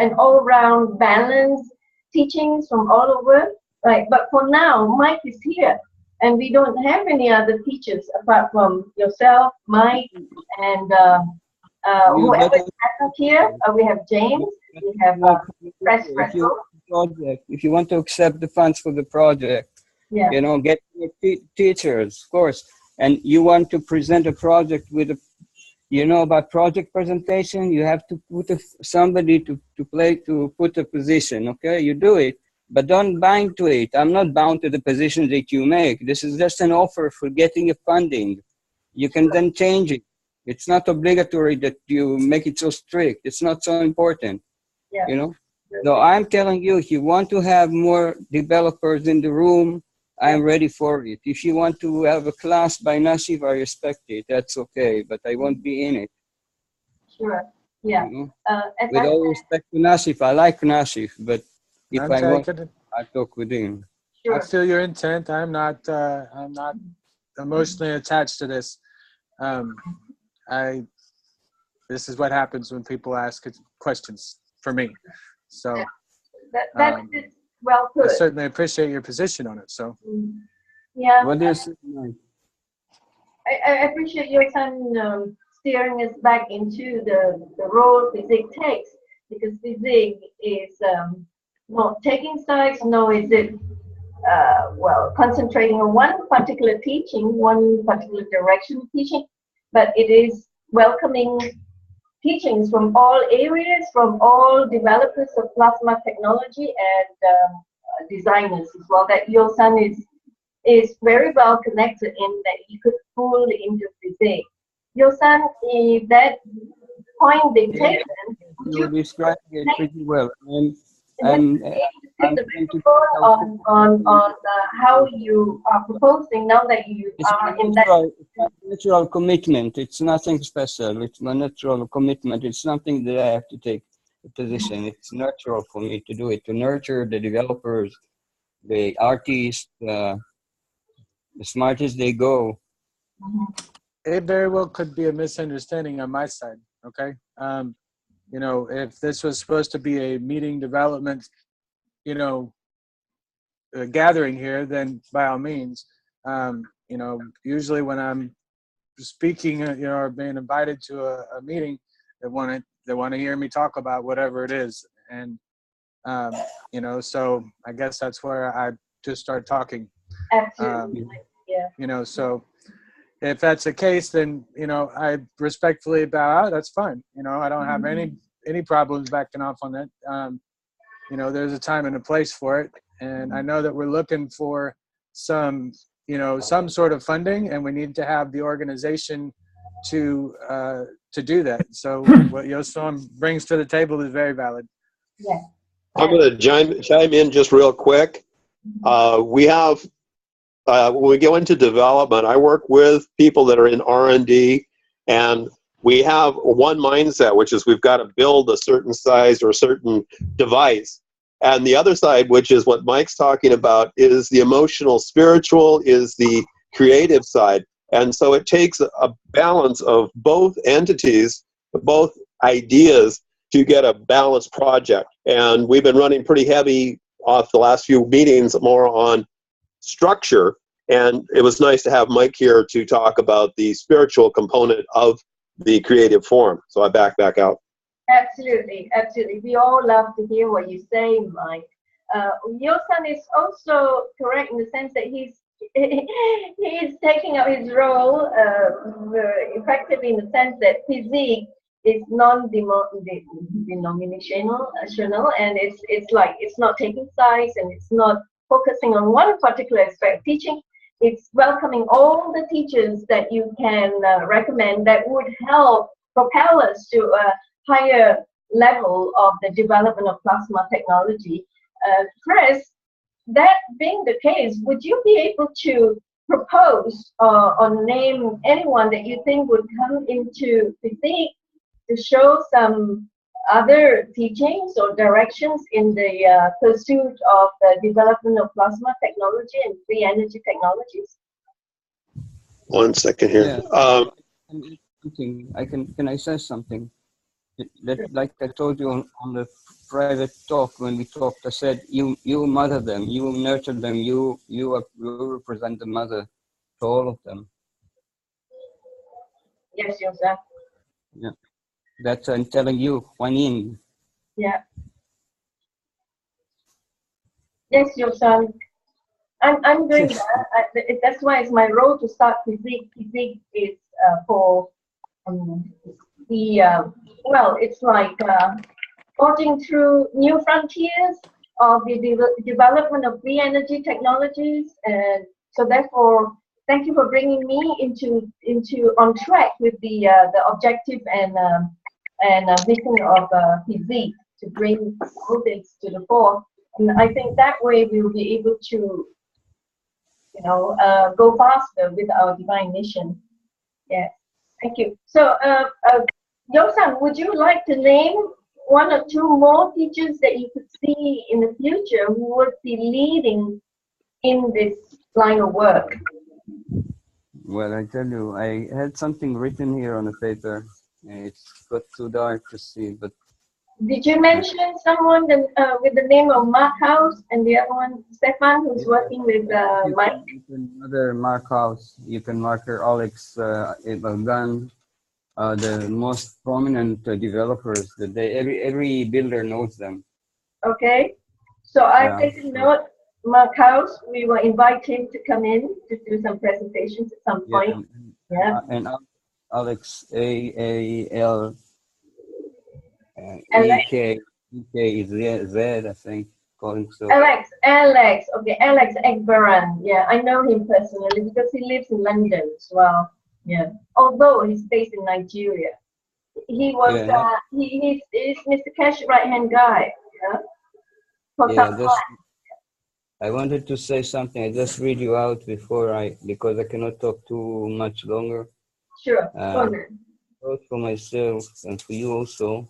an all-round balanced teachings from all over, right? But for now, Mike is here, and we don't have any other teachers apart from yourself, Mike, and whoever is present here. We have James, we have Press Presso. project, if you want to accept the funds for the project, Yeah. you know, get your teachers, of course, and you want to present a project with a, you know, about project presentation, you have to put somebody to put a position, okay? You do it, but don't bind to it. I'm not bound to the position that you make. This is just an offer for getting a funding. You can then change it. It's not obligatory that you make it so strict. It's not so important, Yeah. you know? So I'm telling you, if you want to have more developers in the room, I'm ready for it. If you want to have a class by Nashif, I respect it. That's okay, but I won't be in it. Sure. Yeah. You know? As With I all said, respect to Nashif, I like Nashif, but if I'm I want, taking it. I talk with him. I sure. feel your intent. I'm not emotionally attached to this. This is what happens when people ask questions for me. So That is well I put. certainly appreciate your position on it. So Yeah. What do you say, Mike? I appreciate your son steering us back into the role FESIG takes, because FESIG is not taking sides, nor is it concentrating on one particular teaching, one particular direction of teaching, but it is welcoming teachings from all areas, from all developers of plasma technology and designers as well. That your son is very well connected in that he could pull into FESIG. Your son, if that point being taken, would You you described it pretty well. take the microphone on how you are proposing now that you are in that? It's a natural commitment. It's nothing special. It's my natural commitment. It's nothing that I have to take a position. It's natural for me to do it, to nurture the developers, the artists, the smart as they go. it very well could be a misunderstanding on my side. Okay. You know, if this was supposed to be a meeting development, you know, gathering here, then by all means, you know, usually when I'm speaking, you know, or being invited to a meeting, they want to hear me talk about whatever it is. And, you know, so I guess that's where I just start talking. Absolutely. Yeah. You know, so if that's the case, then, you know, I respectfully bow out. That's fine. You know, I don't have any problems backing off on that. You know, there's a time and a place for it. And I know that we're looking for some, you know, some sort of funding, and we need to have the organization to do that. So what Yossam brings to the table is very valid. Yeah. I'm going to chime in just real quick. We have, when we go into development, I work with people that are in R&D, and we have one mindset, which is we've got to build a certain size or a certain device. And the other side, which is what Mike's talking about, is the emotional, spiritual, is the creative side. And so it takes a balance of both entities, both ideas, to get a balanced project. And we've been running pretty heavy off the last few meetings, more on structure. And it was nice to have Mike here to talk about the spiritual component of the creative form. So I back out. Absolutely, absolutely. We all love to hear what you say, Mike. Your son is also correct in the sense that he's taking up his role effectively in the sense that FESIG is non-denominational, and it's like it's not taking sides and it's not focusing on one particular aspect of teaching. It's welcoming all the teachers that you can recommend that would help propel us to a higher level of the development of plasma technology. Chris, that being the case, would you be able to propose or name anyone that you think would come into FESIG to show some other teachings or directions in the pursuit of the development of plasma technology and free energy technologies? 1 second here. Yeah. Can I say something? Like I told you on the private talk when we talked, I said you mother them, you nurture them, you represent the mother to all of them. Yes, Joseph. Yeah, that's I'm telling you, Juanin. Yeah. Yes, your son. I'm doing that. That's why it's my role to start FESIG. FESIG is for well, it's like forging through new frontiers of the development of green energy technologies, and so therefore, thank you for bringing me into on track with the objective and vision of FESIG to bring all this to the fore. And I think that way we will be able to, go faster with our divine mission. Yeah, thank you. So, Yosan, would you like to name one or two more teachers that you could see in the future who would be leading in this line of work? Well, I tell you, I had something written here on the paper. It's got too dark to see, but did you mention someone with the name of Mark House and the other one, Stefan, who's working with Mike? Another Mark House. You can mark her Alex Ibagan, the most prominent developers. That every builder knows them. Okay, so I've Yeah. taken note. Mark House, we will invite him to come in to do some presentations at some point. Yeah. And Alex AAL. Alex. EK is Z, I think, calling so. Alex, okay, Alex Ekbaran. Yeah, I know him personally because he lives in London as well. Yeah, although he's based in Nigeria. He was, he's Mr. Cash's right-hand guy. Yeah. I wanted to say something. I just read you out because I cannot talk too much longer. Sure. Both for myself and for you also,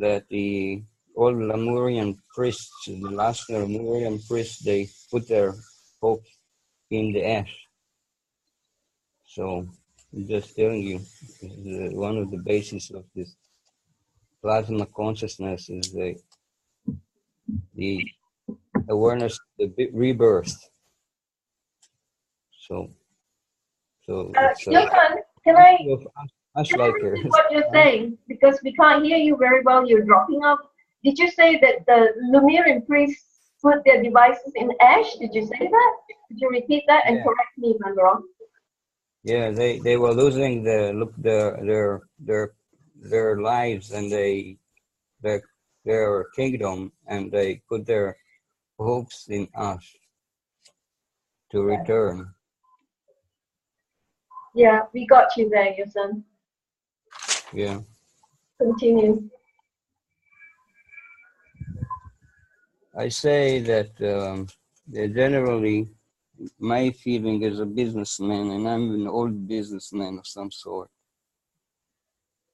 that the old Lemurian priests, the last Lemurian priests, they put their hope in the ash. So I'm just telling you, one of the bases of this plasma consciousness is the awareness of the rebirth. So it's Johan, can I listen what you're saying? Because we can't hear you very well, you're dropping off. Did you say that the Lemurian priests put their devices in ash? Did you say that? Could you repeat that and correct me if I'm wrong? Yeah, they were losing their lives and their kingdom, and they put their hopes in us to return. Yeah, we got you there, your son. Yeah. Continue. I say that generally, my feeling as a businessman, and I'm an old businessman of some sort,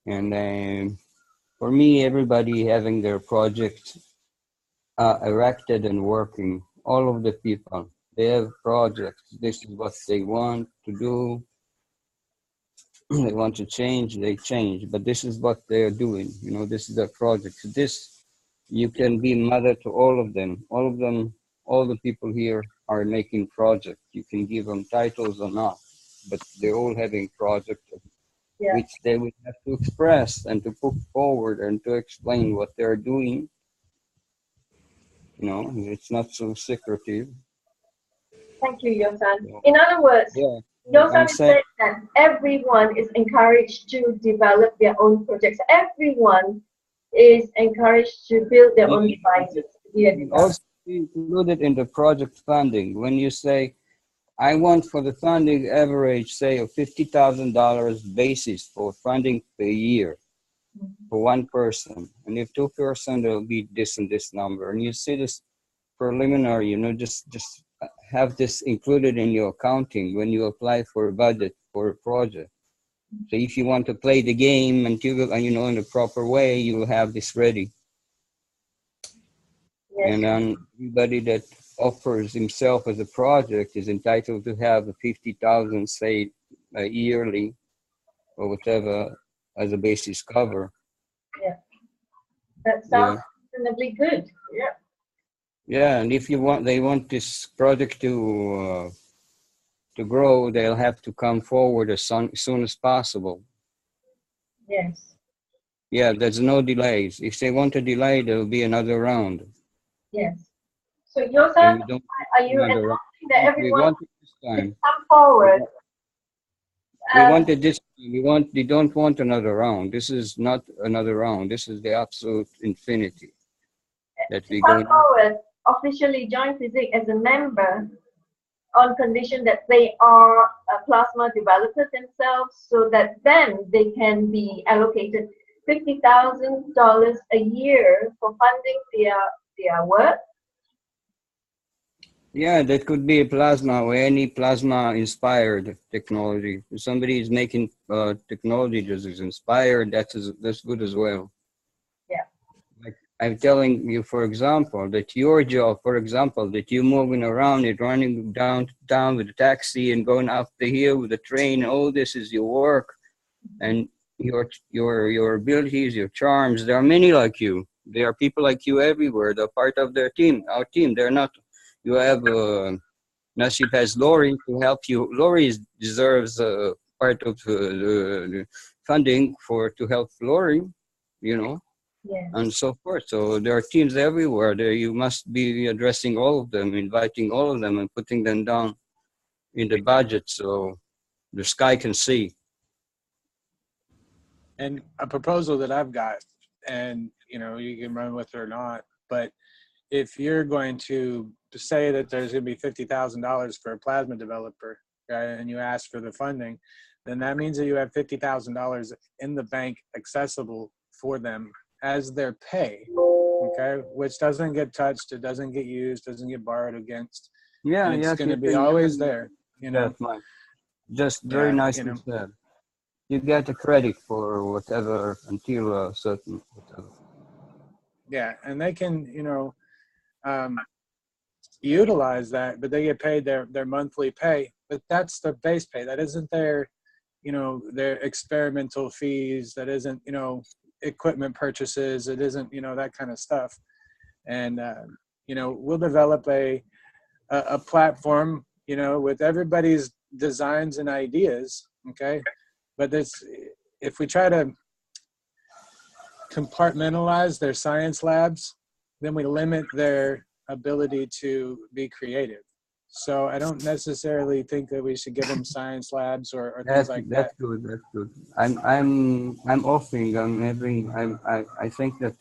and for me, everybody having their project erected and working, all of the people, they have projects. This is what they want to do. They want to change, they change, but this is what they're doing. This is their project. You can be mother to all of them. All the people here are making projects. You can give them titles or not, but they're all having projects which they will have to express and to put forward and to explain what they're doing. It's not so secretive. Thank you, Yosan. In other words, Yosan is saying that everyone is encouraged to develop their own projects. Everyone is encouraged to build their own devices. Also included in the project funding. When you say, I want for the funding average, say, of $50,000 basis for funding per year for one person. And if 2 persons, there'll be this and this number. And you see this preliminary, just have this included in your accounting when you apply for a budget for a project. So if you want to play the game until, in the proper way, you will have this ready. And everybody that offers himself as a project is entitled to have a 50,000, say, yearly or whatever as a basis cover. Yeah, that sounds reasonably good. Yeah. Yeah, and if they want this project to grow, they'll have to come forward as soon as possible. Yes. Yeah, there's no delays. If they want to delay, there'll be another round. Yes. So Joseph, And we don't are you want another round. announcing that We everyone want it this time. come forward? We wanted this. We don't want another round. This is not another round. This is the absolute infinity that we're Come going. forward, officially join FESIG as a member on condition that they are plasma developers themselves, so that then they can be allocated $50,000 a year for funding their work. Yeah, that could be a plasma or any plasma-inspired technology. If somebody is making technology that is inspired, that's good as well. Yeah. Like I'm telling you, for example, that your job, for example, that you're moving around and running down with a taxi and going up the hill with a train, all this is your work, and your abilities, your charms. There are many like you. There are people like you everywhere. They're part of their team, our team. They're not. You have Nasib has Lori to help you. Lori deserves part of the funding to help Lori, you know, Yeah. and so forth. So there are teams everywhere. There you must be addressing all of them, inviting all of them, and putting them down in the budget so the sky can see. And a proposal that I've got, and you know, you can run with it or not, but if you're going to say that there's going to be $50,000 for a plasma developer, okay, and you ask for the funding, then that means that you have $50,000 in the bank accessible for them as their pay, okay, which doesn't get touched, it doesn't get used, doesn't get borrowed against. Yeah, and it's yes, going to be always there, you know. That's Mike. Just very nicely said. You get a credit for whatever until a certain whatever. Yeah, and they can, you know, utilize that, but they get paid their monthly pay. But that's the base pay. That isn't their, you know, their experimental fees. That isn't, you know, equipment purchases. It isn't, you know, that kind of stuff. And you know, we'll develop a platform, you know, with everybody's designs and ideas. Okay, but this, if we try to compartmentalize their science labs, then we limit their ability to be creative. So I don't necessarily think that we should give them science labs or things like that. That's good. That's good. I'm offering. I'm having. I think that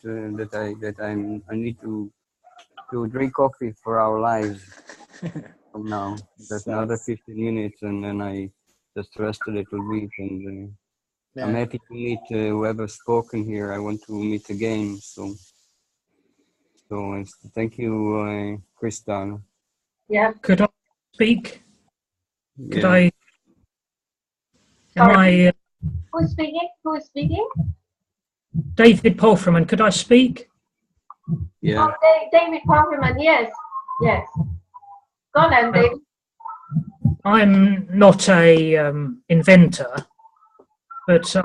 I need to drink coffee for our lives from now. That's another 15 minutes, and then I just rest a little bit. And I'm happy to meet whoever's spoken here. I want to meet again. So thank you, Krista. Yeah. Could I speak? Could Yeah. I? Am I? Who's speaking? Who is speaking? David Polframan. Could I speak? Yeah. Oh, David Polframan. Yes. Yes. Go on, David. I'm not a inventor, but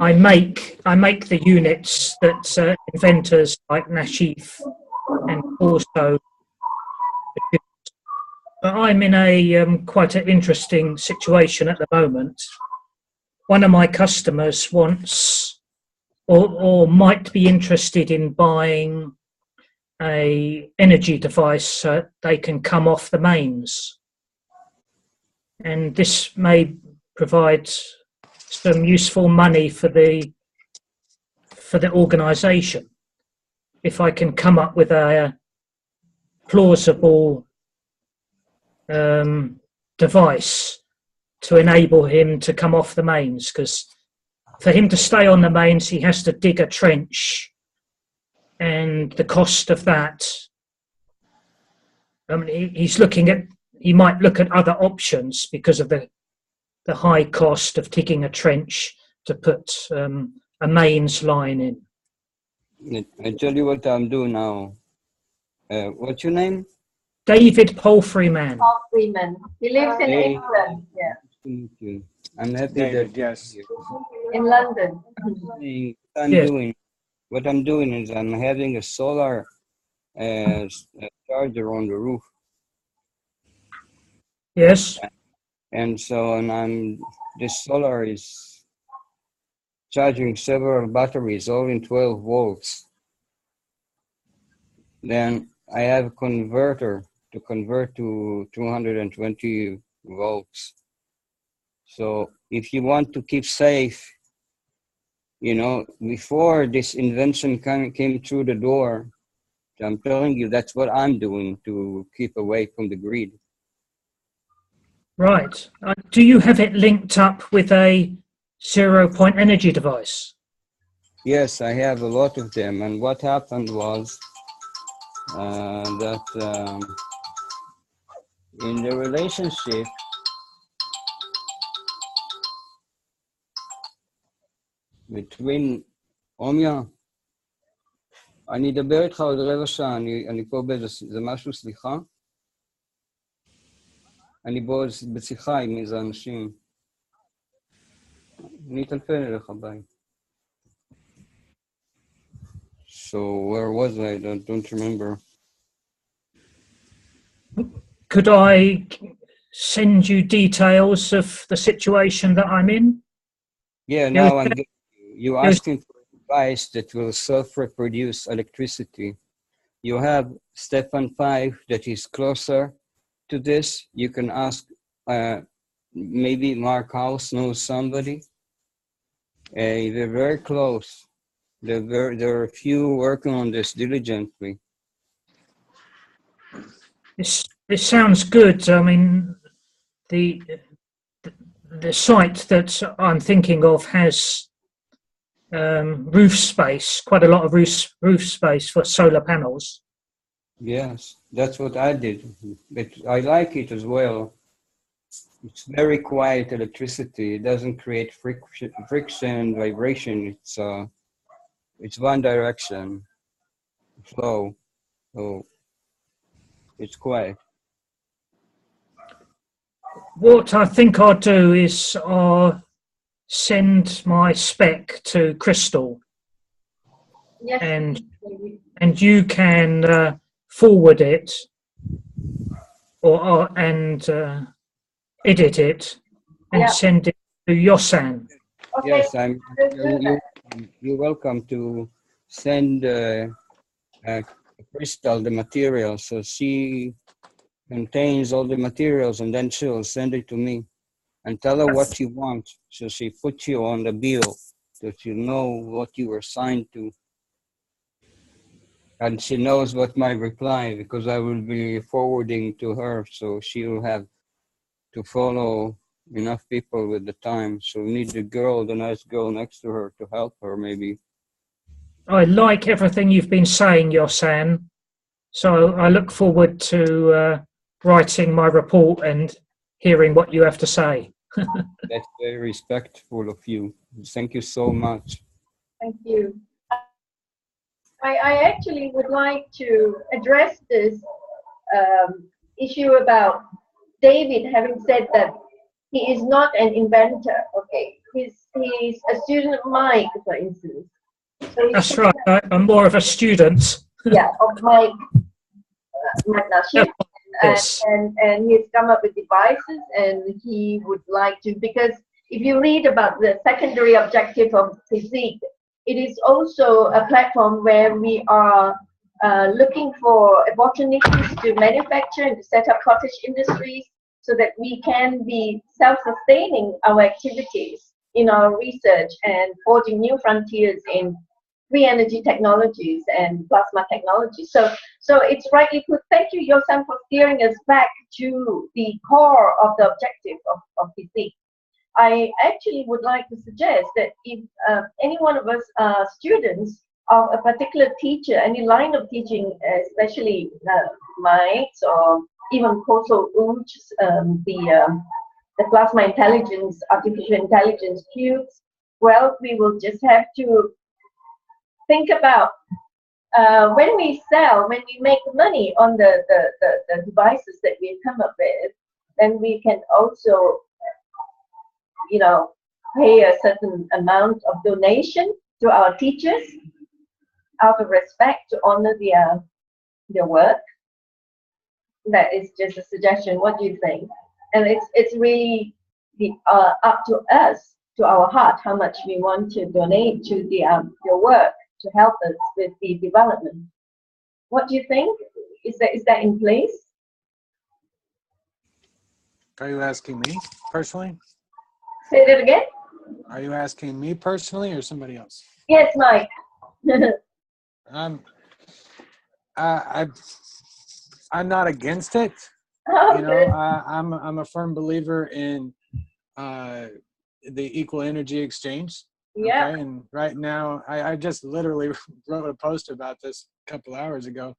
I make the units that inventors like Nashif and also. But I'm in a quite an interesting situation at the moment. One of my customers wants or might be interested in buying a energy device so they can come off the mains. And this may provide some useful money for the organisation. If I can come up with a plausible device to enable him to come off the mains, because for him to stay on the mains he has to dig a trench, and the cost of that, I mean, he might look at other options because of the high cost of digging a trench to put a mains line in. I tell you what I'm doing now. What's your name? David Polframan. Polframan. He lives in England. Yeah. Nice to meet you. I'm happy David, that yes. In London. What I'm doing is I'm having a solar charger on the roof. Yes. And so this solar is charging several batteries, all in 12 volts. Then I have a converter to convert to 220 volts. So if you want to keep safe, you know, before this invention came through the door, I'm telling you, that's what I'm doing to keep away from the grid. Right. Do you have it linked up with a 0-point energy device? Yes, I have a lot of them. And what happened was that in the relationship, between, עומיה, אני אדבר איתך עוד רבע שעה, אני פה זה משהו, סליחה? אני בשיחה עם איזה אנשים. אני אטלפן אליך, ביי. So where was I? I don't remember. Could I send you details of the situation that I'm in? Yeah, now I'm getting you asking for a device that will self-reproduce electricity. You have Stefan 5 that is closer to this. You can ask, maybe Mark House knows somebody. They're very close. There are a few working on this diligently. It sounds good. I mean, the site that I'm thinking of has roof space, quite a lot of roof space for solar panels. Yes, that's what I did. But I like it as well. It's very quiet electricity. It doesn't create friction, vibration. It's one direction flow. So it's quiet. What I think I'll do is I'll send my spec to Crystal. Yes. And you can forward it and edit it and send it to Yosan. Okay. Yes, you're welcome to send Crystal the material. So she contains all the materials, and then she'll send it to me and tell her what you want. So she puts you on the bill so you know what you were signed to. And she knows what my reply, because I will be forwarding to her, so she will have to follow enough people with the time. So we need the nice girl next to her to help her, maybe. I like everything you've been saying, Yosan. So I look forward to writing my report and hearing what you have to say. That's very respectful of you. Thank you so much. Thank you. I actually would like to address this issue about David having said that he is not an inventor. Okay, he's a student of mine, for instance. So that's right. I'm more of a student. Yeah, of Mike Nashif, and he's come up with devices, and he would like to, because if you read about the secondary objective of FESIG, it is also a platform where we are looking for opportunities to manufacture and to set up cottage industries so that we can be self-sustaining our activities in our research and forging new frontiers in free energy technologies and plasma technology. So it's rightly put. Thank you, Yosan, for steering us back to the core of the objective of FESIG. I actually would like to suggest that if any one of us are students of a particular teacher, any line of teaching, especially Mike's or even Koso U's, the plasma intelligence, artificial intelligence cubes, well, we will just have to think about when we make money on the devices that we come up with, then we can also, pay a certain amount of donation to our teachers out of respect to honor their work. That is just a suggestion. What do you think? And it's really up to us, to our heart, how much we want to donate to their work to help us with the development. What do you think? Is that in place? Are you asking me personally? Say that again. Are you asking me personally or somebody else? Yes, Mike. I'm not against it. Oh, You know, I'm a firm believer in the equal energy exchange. yeah. Okay, and right now, I just literally wrote a post about this a couple hours ago.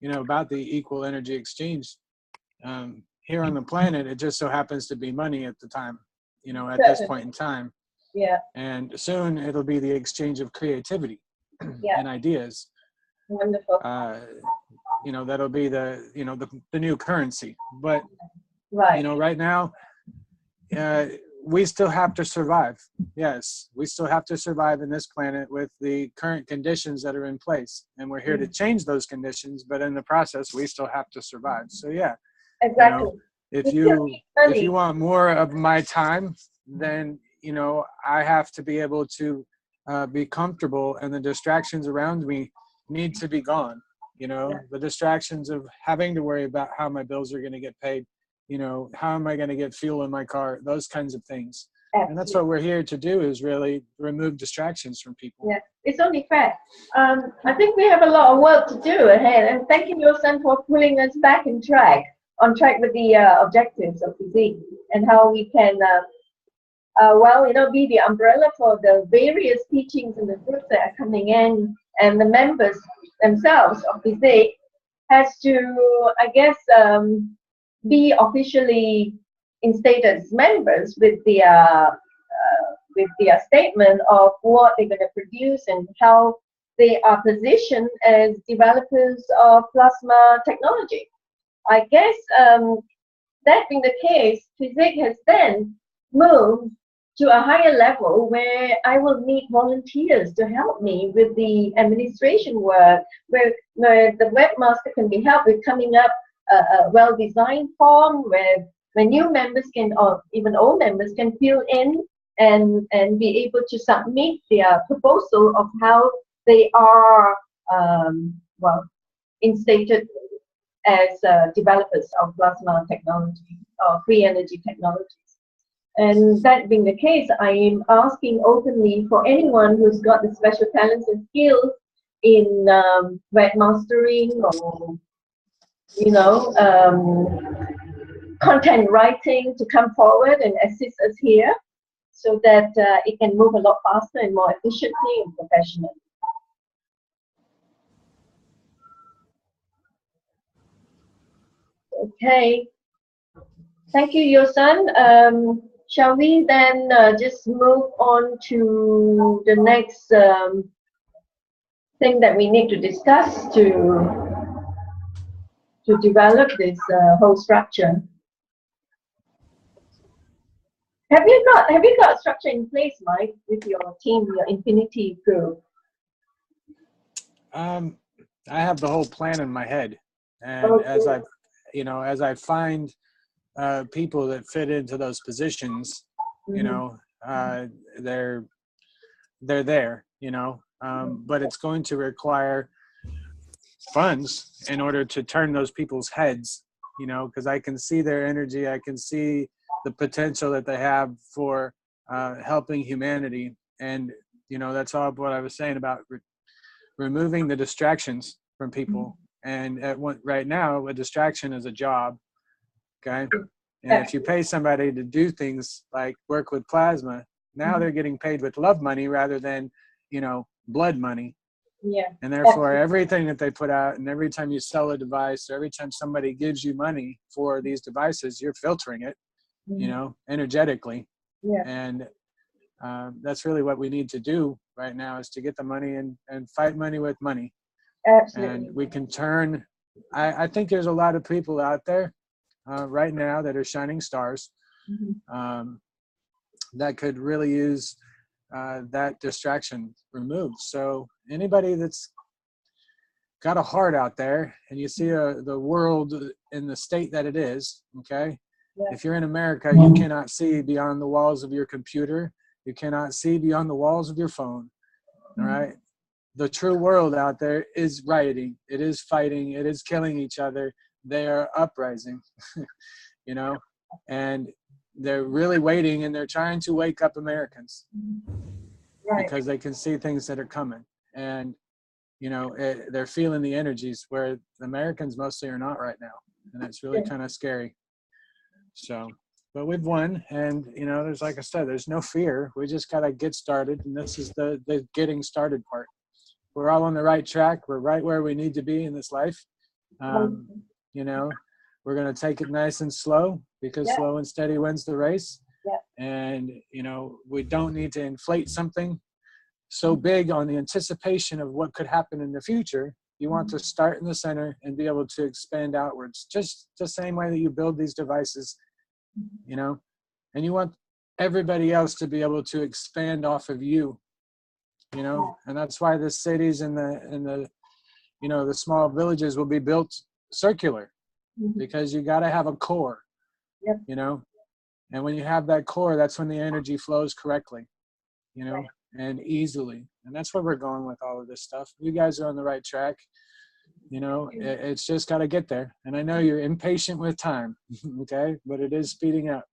You know, about the equal energy exchange. Here on the planet, it just so happens to be money at the time. You know, at this point in time. Yeah. And soon it'll be the exchange of creativity Yeah. and ideas. Wonderful. You know, that'll be the new currency. But Right. you know, right now, we still have to survive. Yes, we still have to survive in this planet with the current conditions that are in place, and we're here to change those conditions. But in the process, we still have to survive. So yeah, Exactly. you know, if you want more of my time, then you know, I have to be able to be comfortable, and the distractions around me need to be gone. You know, the distractions of having to worry about how my bills are going to get paid. You know, how am I going to get fuel in my car? Those kinds of things. Absolutely. And that's what we're here to do, is really remove distractions from people. Yeah, it's only fair. I think we have a lot of work to do ahead, and thank you, your son, for pulling us back on track with the objectives of FESIG and how we can, well, you know, be the umbrella for the various teachings and the groups that are coming in, and the members themselves of FESIG has to, I guess, be officially instated as members with the statement of what they're going to produce and how they are positioned as developers of plasma technology. I guess that being the case, FESIG has then moved to a higher level where I will need volunteers to help me with the administration work, where the webmaster can be helped with coming up a well-designed form where new members can, or even old members can fill in and be able to submit their proposal of how they are, well, instated as developers of plasma technology or free energy technologies. And that being the case, I am asking openly for anyone who's got the special talents and skills in webmastering or, you know, content writing to come forward and assist us here so that it can move a lot faster and more efficiently and professionally. Okay. Thank you, Yosan. Shall we then just move on to the next thing that we need to discuss to develop this whole structure? Have you got structure in place, Mike, with your team, your Infinity group? I have the whole plan in my head, and as I find people that fit into those positions, you know, they're there, you know, but it's going to require funds in order to turn those people's heads, you know, because I can see their energy, I can see the potential that they have for helping humanity. And you know, that's all what I was saying about removing the distractions from people. And right now, a distraction is a job. Okay. And if you pay somebody to do things like work with plasma, now they're getting paid with love money rather than, you know, blood money. Yeah. And therefore, everything that they put out, and every time you sell a device, or every time somebody gives you money for these devices, you're filtering it, you know, energetically. Yeah. And that's really what we need to do right now, is to get the money and fight money with money. Absolutely. And we can turn, I think there's a lot of people out there right now that are shining stars that could really use that distraction removed. So anybody that's got a heart out there, and you see the world in the state that it is, okay? Yeah. If you're in America, you cannot see beyond the walls of your computer. You cannot see beyond the walls of your phone, all right? the true world out there is rioting. It is fighting. It is killing each other. They are uprising, you know, and they're really waiting, and they're trying to wake up Americans because they can see things that are coming. And, you know, they're feeling the energies where the Americans mostly are not right now. And it's really kind of scary. So, but we've won. And, you know, there's, like I said, there's no fear. We just got to get started. And this is the getting started part. We're all on the right track. We're right where we need to be in this life. You know, we're going to take it nice and slow, because slow and steady wins the race. And, you know, we don't need to inflate something so big on the anticipation of what could happen in the future. You want to start in the center and be able to expand outwards, just the same way that you build these devices, you know, and you want everybody else to be able to expand off of you, you know, and that's why the cities and the you know, the small villages will be built circular, because you got to have a core, you know, and when you have that core, that's when the energy flows correctly, you know, and easily. And that's where we're going with all of this stuff. You guys are on the right track. You know, it's just got to get there. And I know you're impatient with time, okay, but it is speeding up.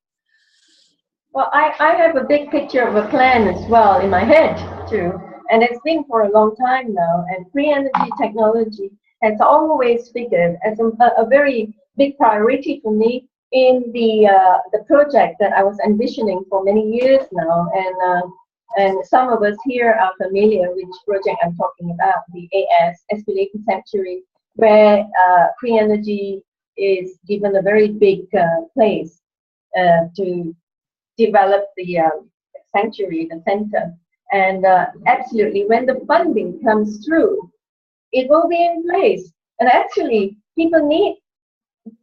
Well, I have a big picture of a plan as well in my head too, and it's been for a long time now. And free energy technology has always figured as a very big priority for me in the project that I was envisioning for many years now. And some of us here are familiar with which project I'm talking about, the Aspirated Sanctuary, where free energy is given a very big place to develop the sanctuary, the center. And absolutely, when the funding comes through, it will be in place. And actually, people need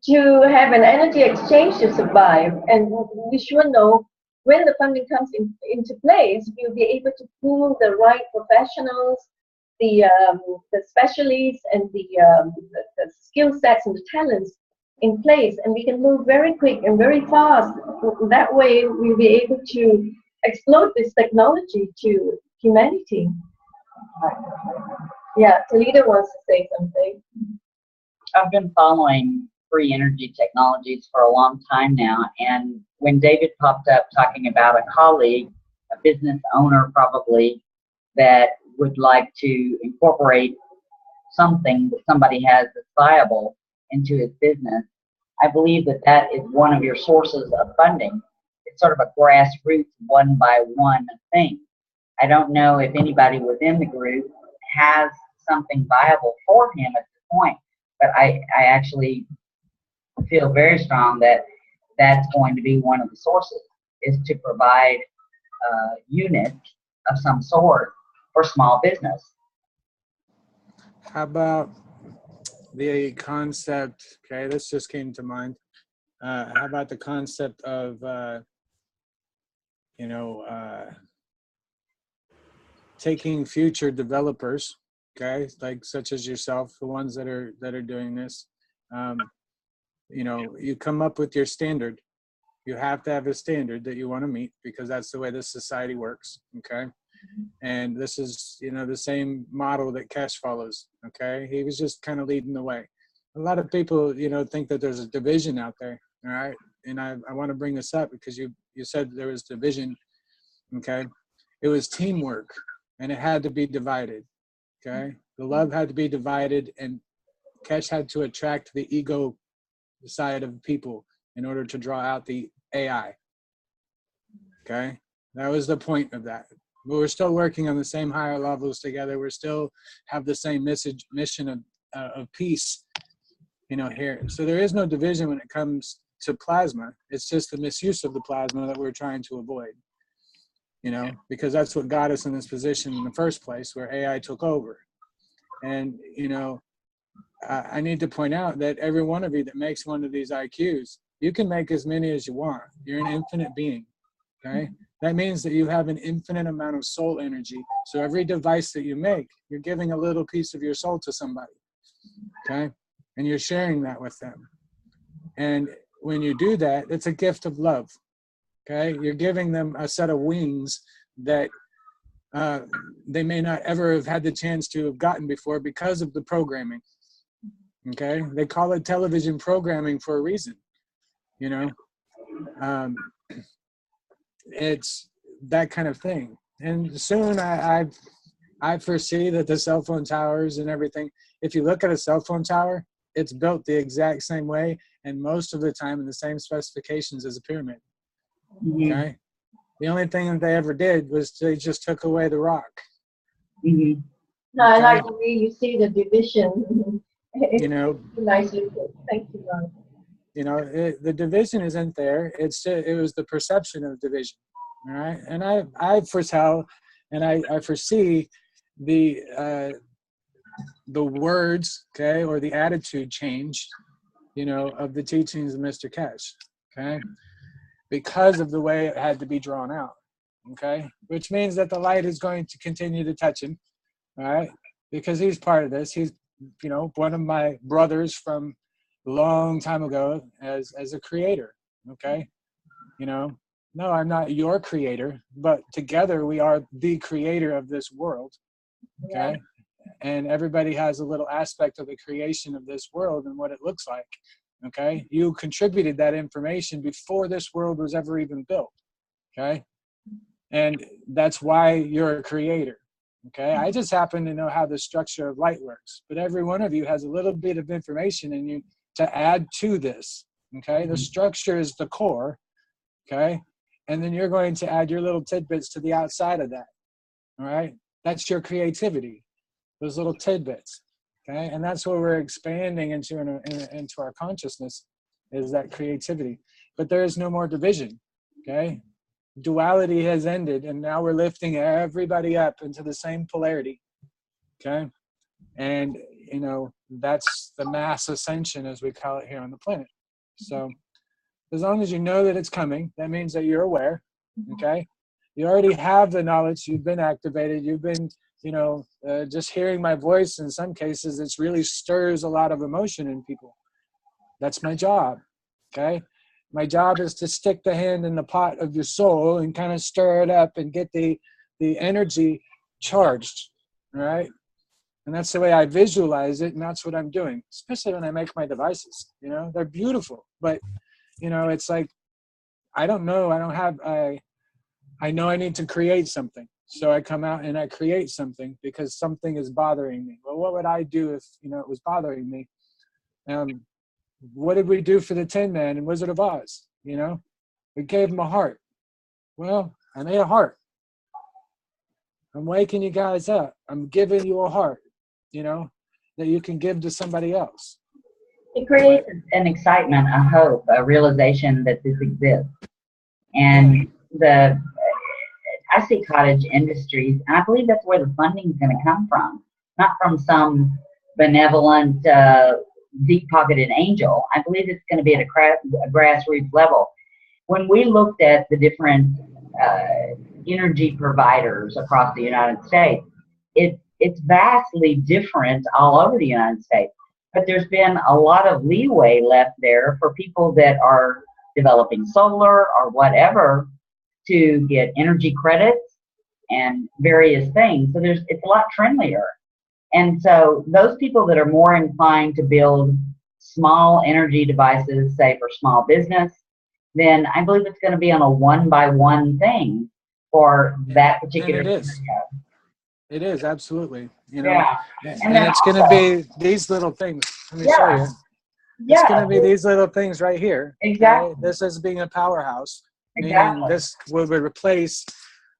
to have an energy exchange to survive. And we sure know when the funding comes into place, we'll be able to pool the right professionals, the specialists, and the skill sets and the talents in place, and we can move very quick and very fast. That way, we'll be able to exploit this technology to humanity. Yeah, Talita wants to say something. I've been following free energy technologies for a long time now, and when David popped up talking about a colleague, a business owner probably, that would like to incorporate something that somebody has that's viable into his business, I believe that that is one of your sources of funding. It's sort of a grassroots, one by one thing. I don't know if anybody within the group has something viable for him at this point, but I actually feel very strong that that's going to be one of the sources, is to provide a unit of some sort for small business. How about the concept, okay, this just came to mind. How about the concept of, taking future developers, okay, like such as yourself, the ones that are doing this, you come up with your standard. You have to have a standard that you want to meet, because that's the way this society works, okay? And this is, the same model that Kesh follows, okay? He was just kind of leading the way. A lot of people, think that there's a division out there, all right? And I want to bring this up because you said there was division, okay? It was teamwork, and it had to be divided, okay? The love had to be divided, and Kesh had to attract the ego side of people in order to draw out the AI, okay? That was the point of that. But we're still working on the same higher levels together. We still have the same mission of peace, here. So there is no division when it comes to plasma. It's just the misuse of the plasma that we're trying to avoid, because that's what got us in this position in the first place, where AI took over. And, I need to point out that every one of you that makes one of these IQs, you can make as many as you want. You're an infinite being, okay? That means that you have an infinite amount of soul energy. So every device that you make, you're giving a little piece of your soul to somebody, okay? And you're sharing that with them. And when you do that, it's a gift of love, okay? You're giving them a set of wings that they may not ever have had the chance to have gotten before because of the programming. Okay, they call it television programming for a reason. You know, it's that kind of thing. And soon I foresee that the cell phone towers and everything, if you look at a cell phone tower, it's built the exact same way and most of the time in the same specifications as a pyramid. Mm-hmm. Okay. The only thing that they ever did was they just took away the rock. Mm-hmm. No, I like the way you see the division. You know, Nicely put. Thank you, Ron. you know, the division isn't there. It was the perception of division. All right. And I foretell and I foresee the words, okay, or the attitude change, you know, of the teachings of Mr. Kesh, okay, because of the way it had to be drawn out, okay, which means that the light is going to continue to touch him, all right, because he's part of this. He's, you know, one of my brothers from a long time ago as a creator, okay, you know. No, I'm not your creator, but together we are the creator of this world, okay. And everybody has a little aspect of the creation of this world and what it looks like, okay? You contributed that information before this world was ever even built, okay? And that's why you're a creator, okay? I just happen to know how the structure of light works, but every one of you has a little bit of information in you to add to this, okay? The structure is the core, okay? And then you're going to add your little tidbits to the outside of that, all right? That's your creativity. Those little tidbits, okay? And that's what we're expanding into into our consciousness, is that creativity. But there is no more division, okay? Duality has ended, and now we're lifting everybody up into the same polarity, okay? And, you know, that's the mass ascension, as we call it here on the planet. So as long as you know that it's coming, that means that you're aware, okay? You already have the knowledge, you've been activated, you've been, you know, just hearing my voice in some cases, it really stirs a lot of emotion in people. That's my job, okay? My job is to stick the hand in the pot of your soul and kind of stir it up and get the energy charged, right? And that's the way I visualize it, and that's what I'm doing, especially when I make my devices, you know? They're beautiful, but, you know, it's like, I don't know, I know I need to create something. So I come out and I create something because something is bothering me. Well, what would I do if, you know, it was bothering me? What did we do for the Tin Man in Wizard of Oz? You know, we gave him a heart. Well, I made a heart. I'm waking you guys up. I'm giving you a heart, you know, that you can give to somebody else. It creates an excitement, a hope, a realization that this exists. And I see cottage industries, and I believe that's where the funding is going to come from, not from some benevolent, deep-pocketed angel. I believe it's going to be at a grassroots level. When we looked at the different energy providers across the United States, it's vastly different all over the United States. But there's been a lot of leeway left there for people that are developing solar or whatever to get energy credits and various things. So it's a lot friendlier. And so those people that are more inclined to build small energy devices, say for small business, then I believe it's going to be on a one-by-one thing for that particular. And it is. It is, absolutely. You know, yeah. And it's going to be these little things. Let me show you. It's going to be these little things right here. Exactly. Okay? This is being a powerhouse. Exactly. Meaning this will replace,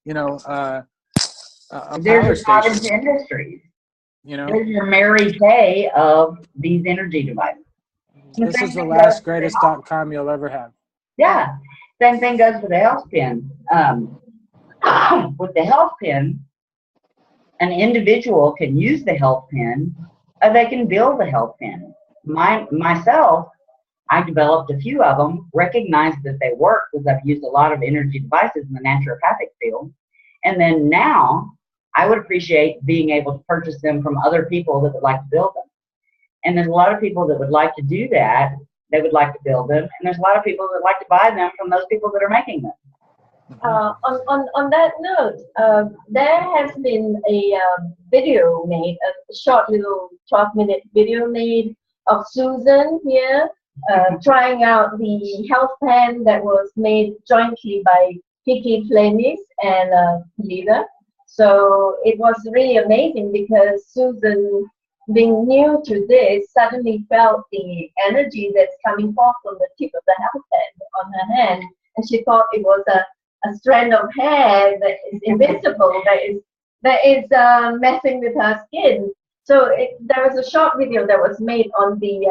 you know, a There's your power cottage station. industries. You know, there's your Mary Kay of these energy devices. This is the last greatest.com you'll ever have. Yeah. Same thing goes with the health pin. With the health pin, an individual can use the health pin, or they can build the health pin. Myself, I developed a few of them, recognized that they work because I've used a lot of energy devices in the naturopathic field. And then now I would appreciate being able to purchase them from other people that would like to build them. And there's a lot of people that would like to do that. They would like to build them. And there's a lot of people that like to buy them from those people that are making them. On that note, there has been a video made, a short little 12-minute video made of Susan here trying out the health plan that was made jointly by Kiki Flemis and Lila. So it was really amazing because Susan, being new to this, suddenly felt the energy that's coming forth from the tip of the health plan on her hand, and she thought it was a strand of hair that is invisible, that is messing with her skin. So there was a short video that was made on the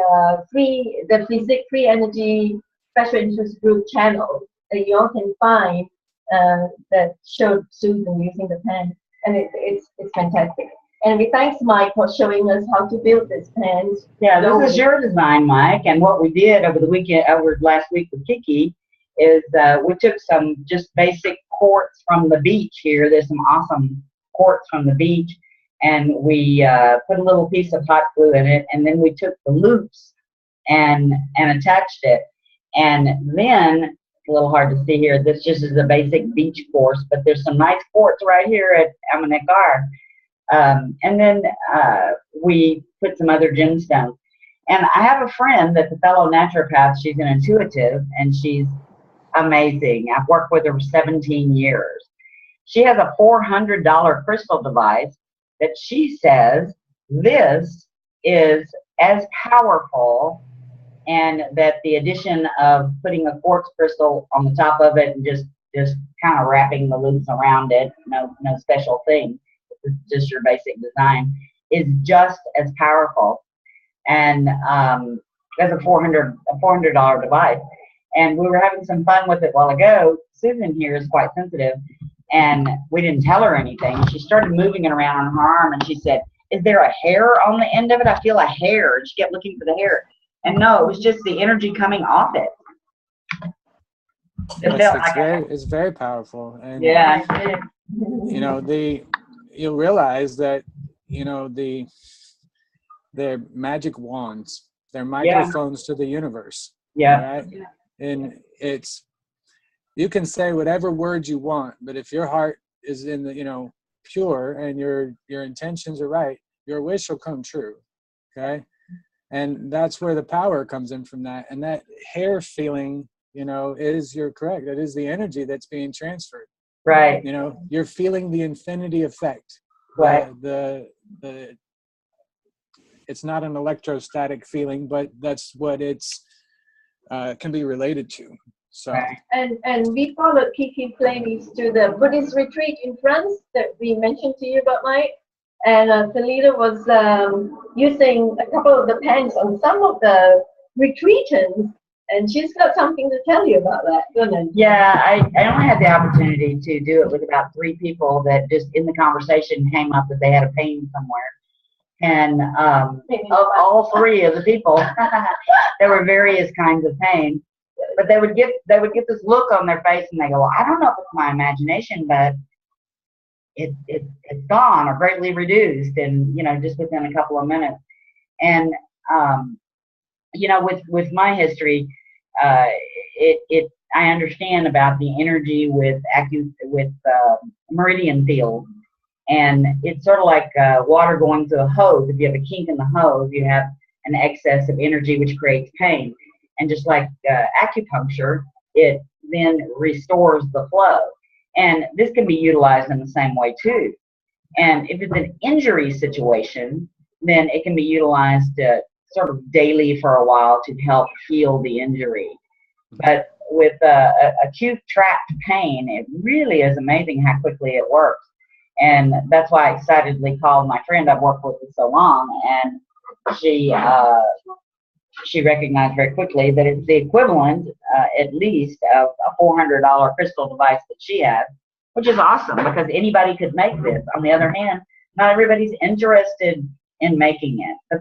FESIG Free Energy Special Interest Group channel that you all can find that showed Susan using the pen, and it's fantastic. And we thanks Mike for showing us how to build this pen. Yeah, this is your design, Mike. And what we did over last week with Kiki, is we took some just basic quartz from the beach here. There's some awesome quartz from the beach, and we put a little piece of hot glue in it, and then we took the loops and attached it. And then, it's a little hard to see here, this just is a basic beach quartz, but there's some nice quartz right here at Almunecar. And then we put some other gemstones. And I have a friend that's a fellow naturopath. She's an intuitive, and she's amazing. I've worked with her for 17 years. She has a $400 crystal device that she says this is as powerful, and that the addition of putting a quartz crystal on the top of it and just kind of wrapping the loops around it, no special thing, it's just your basic design, is just as powerful. And that's a $400 device. And we were having some fun with it a while ago. Susan here is quite sensitive, and we didn't tell her anything. She started moving it around on her arm, and she said, "Is there a hair on the end of it? I feel a hair." And she kept looking for the hair. And no, it was just the energy coming off it. It's very powerful. And yeah, you know, you'll realize that, you know, they're magic wands. They're microphones to the universe. Yeah. Right? And you can say whatever words you want, but if your heart is in the, you know, pure, and your intentions are right, your wish will come true. Okay. And that's where the power comes in from that. And that hair feeling, you know, you're correct. That is the energy that's being transferred. Right. You know, you're feeling the infinity effect. Right. It's not an electrostatic feeling, but that's what it's can be related to. So. And we followed Kiki Flamies to the Buddhist retreat in France that we mentioned to you about, Mike. And Felita was using a couple of the pens on some of the retreatants, and she's got something to tell you about that, doesn't it? Yeah, I only had the opportunity to do it with about 3 people that just in the conversation came up that they had a pain somewhere. And of all 3 of the people, there were various kinds of pain. But they would get this look on their face, and they go, "Well, I don't know if it's my imagination, but it's gone or greatly reduced," and you know, just within a couple of minutes. And you know, with my history, I understand about the energy with meridian fields, and it's sort of like water going through a hose. If you have a kink in the hose, you have an excess of energy which creates pain. And just like acupuncture, it then restores the flow. And this can be utilized in the same way too. And if it's an injury situation, then it can be utilized sort of daily for a while to help heal the injury. But with acute trapped pain, it really is amazing how quickly it works. And that's why I excitedly called my friend I've worked with for so long, and she recognized very quickly that it's the equivalent, at least, of a $400 crystal device that she has, which is awesome because anybody could make this. On the other hand, not everybody's interested in making it, but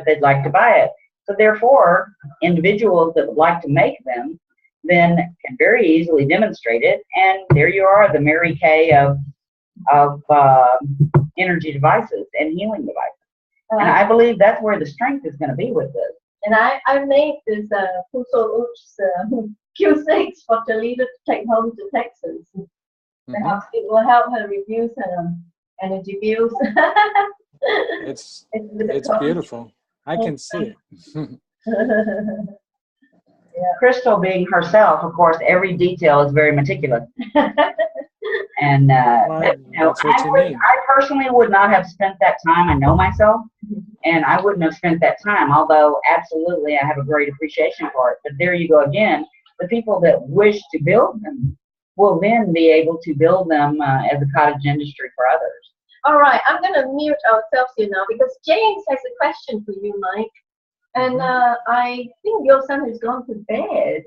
they'd like to buy it. So therefore, individuals that would like to make them then can very easily demonstrate it, and there you are, the Mary Kay of energy devices and healing devices. And I believe that's where the strength is going to be with this. And I made this Fuso Uch Q6 for Toledo to take home to Texas. Perhaps it will help her reduce her energy bills. It's beautiful. I can see it. Crystal being herself, of course, every detail is very meticulous. And that's what you need. I personally would not have spent that time. I know myself, and I wouldn't have spent that time. Although, absolutely, I have a great appreciation for it. But there you go again. The people that wish to build them will then be able to build them as a cottage industry for others. All right, I'm going to mute ourselves here now because James has a question for you, Mike. And I think your son has gone to bed.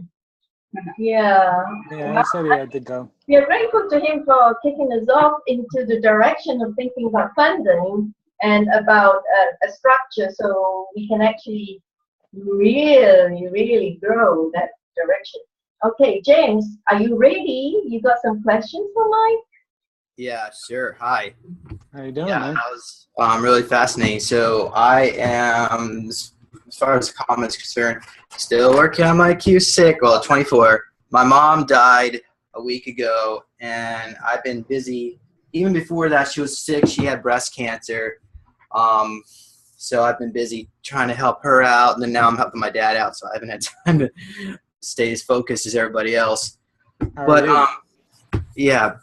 Yeah. Yeah, he said he had to go. We are grateful to him for kicking us off into the direction of thinking about funding and about a structure so we can actually really grow that direction. Okay, James, are you ready? You got some questions for Mike? Yeah, sure. Hi. How you doing, Yeah, man? that was really fascinating. So I am, as far as the comments concerned, still working on my Q6. Well, 24. My mom died a week ago, and I've been busy. Even before that, she was sick. She had breast cancer. So I've been busy trying to help her out, and then now I'm helping my dad out, so I haven't had time to stay as focused as everybody else. But yeah.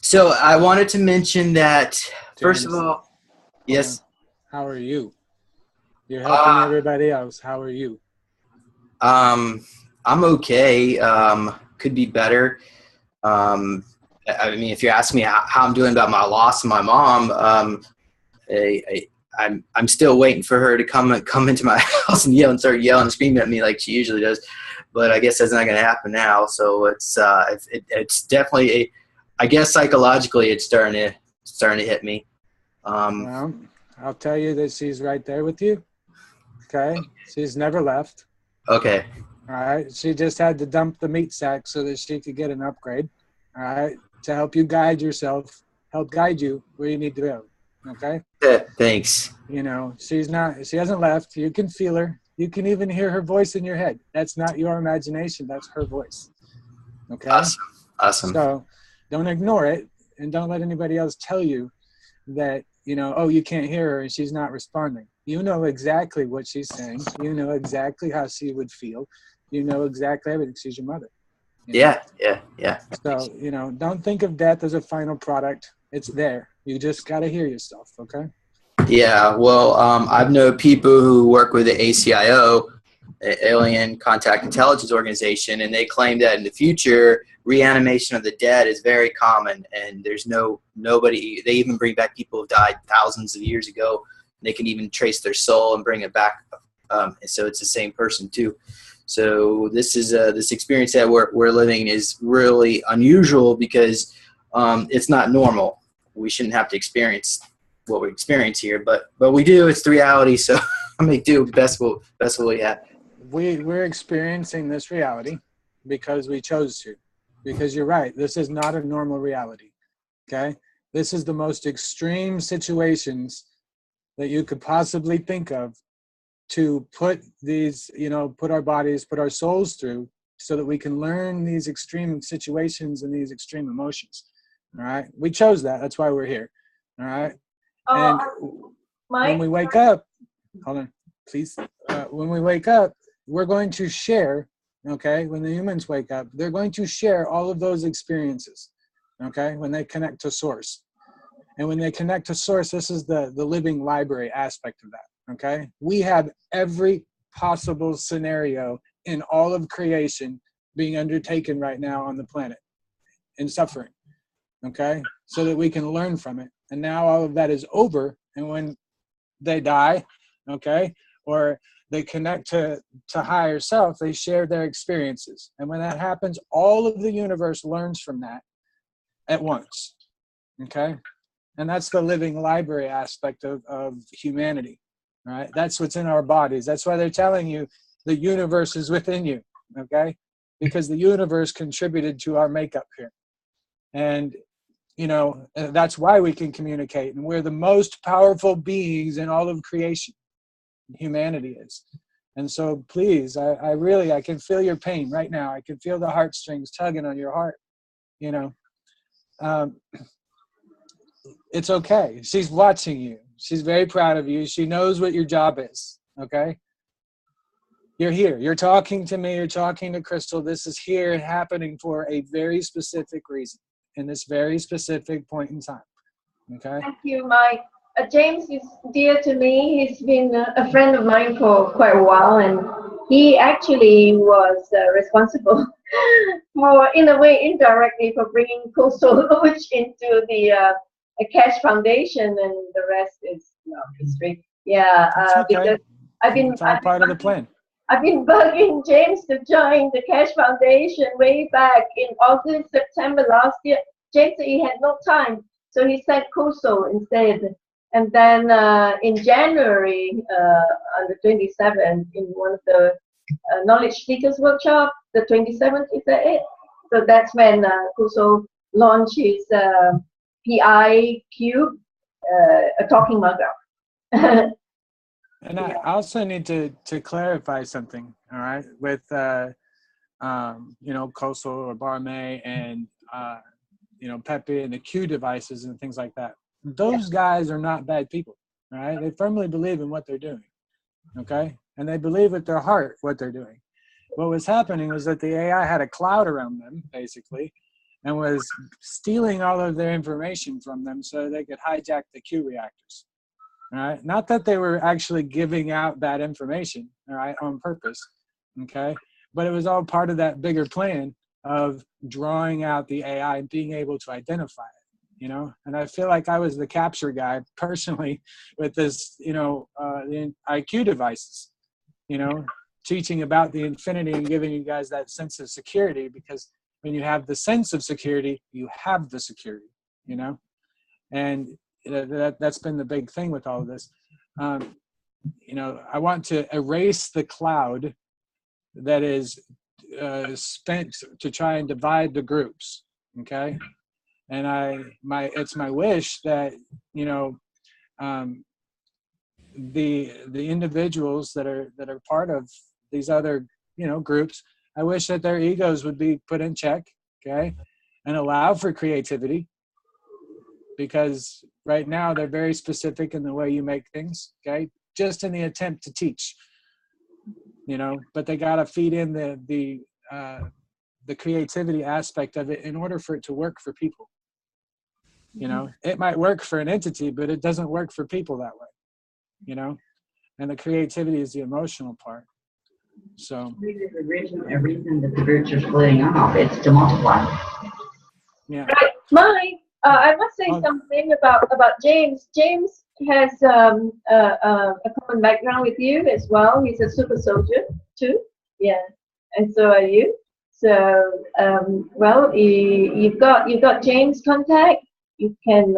So I wanted to mention that, first of all, yes. How are you? You're helping everybody else. How are you? I'm okay. Could be better. I mean, if you're asking me how I'm doing about my loss of my mom, I'm still waiting for her to come into my house and start yelling and screaming at me like she usually does. But I guess that's not going to happen now. So it's definitely I guess psychologically it's starting to hit me. Well, I'll tell you that she's right there with you. Okay, she's never left. Okay. All right, she just had to dump the meat sack so that she could get an upgrade. All right, to help you guide yourself, help guide you where you need to go. Okay. Thanks. You know, she hasn't left. You can feel her. You can even hear her voice in your head. That's not your imagination. That's her voice. Okay. Awesome. So don't ignore it, and don't let anybody else tell you that, oh, you can't hear her and she's not responding. You know exactly what she's saying. You know exactly how she would feel. You know exactly everything. She's your mother. Yeah. So, don't think of death as a final product. It's there. You just got to hear yourself, okay? Yeah, well, I've known people who work with the ACIO, Alien Contact Intelligence Organization, and they claim that in the future, reanimation of the dead is very common, and there's nobody. They even bring back people who died thousands of years ago. They can even trace their soul and bring it back, so it's the same person too. So this experience that we're living is really unusual because it's not normal. We shouldn't have to experience what we experience here, but we do. It's the reality, so I make do best what we have. We're experiencing this reality because we chose to. Because you're right, this is not a normal reality. Okay, this is the most extreme situations that you could possibly think of to put these, put our bodies, put our souls through, so that we can learn these extreme situations and these extreme emotions. All right, we chose that. That's why we're here. All right. And when we wake up, hold on, please. When we wake up, we're going to share, okay? When the humans wake up, they're going to share all of those experiences, okay? When they connect to source. And when they connect to source, this is the living library aspect of that, okay? We have every possible scenario in all of creation being undertaken right now on the planet in suffering, okay? So that we can learn from it. And now all of that is over, and when they die, okay, or they connect to higher self, they share their experiences. And when that happens, all of the universe learns from that at once, okay? And that's the living library aspect of humanity, right? That's what's in our bodies. That's why they're telling you the universe is within you, okay? Because the universe contributed to our makeup here. And that's why we can communicate, and we're the most powerful beings in all of creation. Humanity is. And so please, I really, I can feel your pain right now. I can feel the heartstrings tugging on your heart, you know. It's okay. She's watching you. She's very proud of you. She knows what your job is, okay? You're here. You're talking to me. You're talking to Crystal. This is here happening for a very specific reason in this very specific point in time, okay? Thank you, Mike. James is dear to me. He's been a friend of mine for quite a while, and he actually was responsible for, in a way, indirectly, for bringing Coastal Lodge into the Cash Foundation, and the rest is history. Yeah, Okay. because It's all part of the plan. I've been bugging James to join the Cash Foundation way back in August, September last year. James said he had no time, so he sent Coastal instead. And then in January, on the 27th, in one of the Knowledge Speakers Workshop, the 27th, is that it? So that's when Coastal launched his PI Cube, a talking mug. And I also need to clarify something, all right, with, you know, Coastal or Barmay and, you know, Pepe and the Q devices and things like that. Those guys are not bad people, all right? They firmly believe in what they're doing, okay? And they believe with their heart what they're doing. What was happening was that the AI had a cloud around them, basically, and was stealing all of their information from them so they could hijack the Q reactors. All right, not that they were actually giving out bad information, all right, on purpose, okay, but it was all part of that bigger plan of drawing out the AI and being able to identify it, you know. And I feel like I was the capture guy personally with this, you know, the IQ devices, you know, teaching about the infinity and giving you guys that sense of security, because when you have the sense of security, you have the security, you know. And that's been the big thing with all of this. You know, I want to erase the cloud that is spent to try and divide the groups, okay? And it's my wish that, you know, the individuals that are part of these other, you know, groups, I wish that their egos would be put in check, okay, and allow for creativity. Because right now they're very specific in the way you make things, okay? Just in the attempt to teach, you know. But they got to feed in the creativity aspect of it in order for it to work for people. You know, it might work for an entity, but it doesn't work for people that way. You know, and the creativity is the emotional part. So There's a reason that the groups are splitting off. It's to multiply. yeah. Right, Mike. I must say something about James. James has a common background with you as well. He's a super soldier too. Yeah, and so are you. So well, you've got James' contact. You can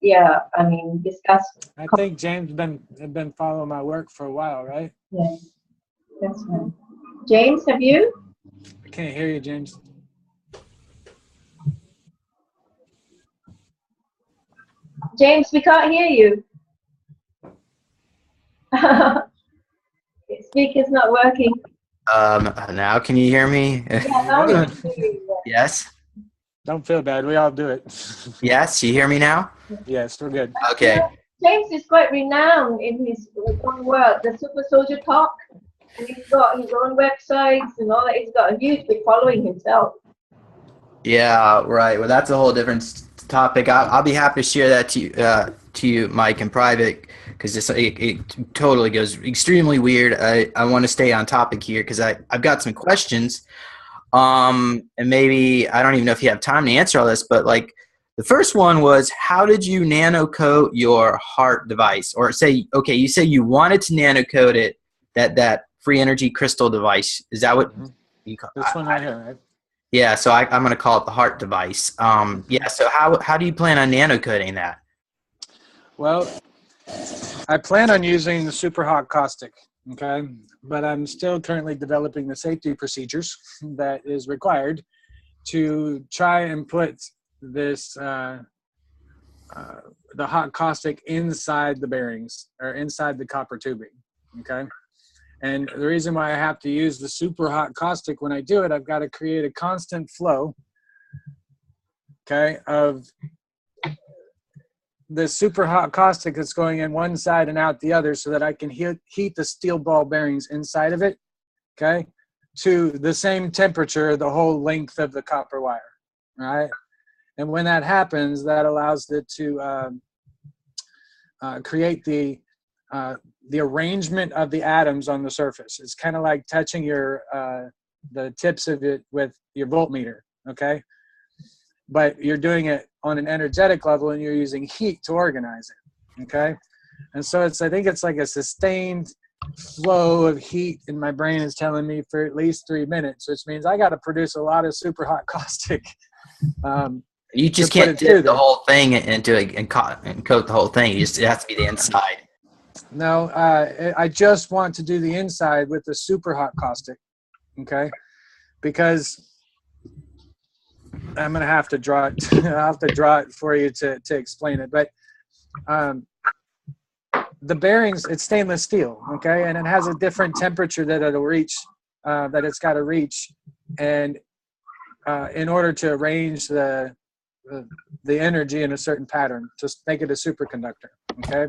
yeah, I mean, discuss. I think James been following my work for a while, right? Yeah, that's right. James, have you? I can't hear you, James. James, we can't hear you. Speaker's not working. Now can you hear me? Yeah, now we can hear you. Yes. Don't feel bad. We all do it. Yes. You hear me now? Yes, we're good. Okay. Yeah, James is quite renowned in his own work, the Super Soldier Talk. And he's got his own websites and all that. He's got a huge big following himself. Yeah. Right. Well, that's a whole different topic. I'll be happy to share that to you, Mike, in private, because it totally goes extremely weird. I want to stay on topic here because I've got some questions. And maybe I don't even know if you have time to answer all this, but like the first one was, how did you nano coat your heart device? Or say, okay, you say you wanted to nano coat it, that free energy crystal device. Is that what you call this one right here, right? Yeah, so I'm going to call it the heart device. Yeah, so how do you plan on nano coating that? Well, I plan on using the super hot caustic, okay? But I'm still currently developing the safety procedures that is required to try and put this, the hot caustic inside the bearings or inside the copper tubing, okay? And the reason why I have to use the super hot caustic when I do it, I've got to create a constant flow, okay, of the super hot caustic that's going in one side and out the other, so that I can heat the steel ball bearings inside of it, okay, to the same temperature the whole length of the copper wire, right? And when that happens, that allows it to create the arrangement of the atoms on the surface. It's kind of like touching your the tips of it with your voltmeter, okay? But you're doing it on an energetic level, and you're using heat to organize it, okay? And so I think it's like a sustained flow of heat, and my brain is telling me for at least 3 minutes, which means I got to produce a lot of super hot caustic. You just can't dip the whole thing into it and coat the whole thing. It has to be the inside. No, I just want to do the inside with the super hot caustic, okay? Because I'm gonna have to draw it. I'll have to draw it for you to explain it. But the bearings, it's stainless steel, okay, and it has a different temperature that it'll reach, that it's got to reach, and in order to arrange the energy in a certain pattern to make it a superconductor, okay.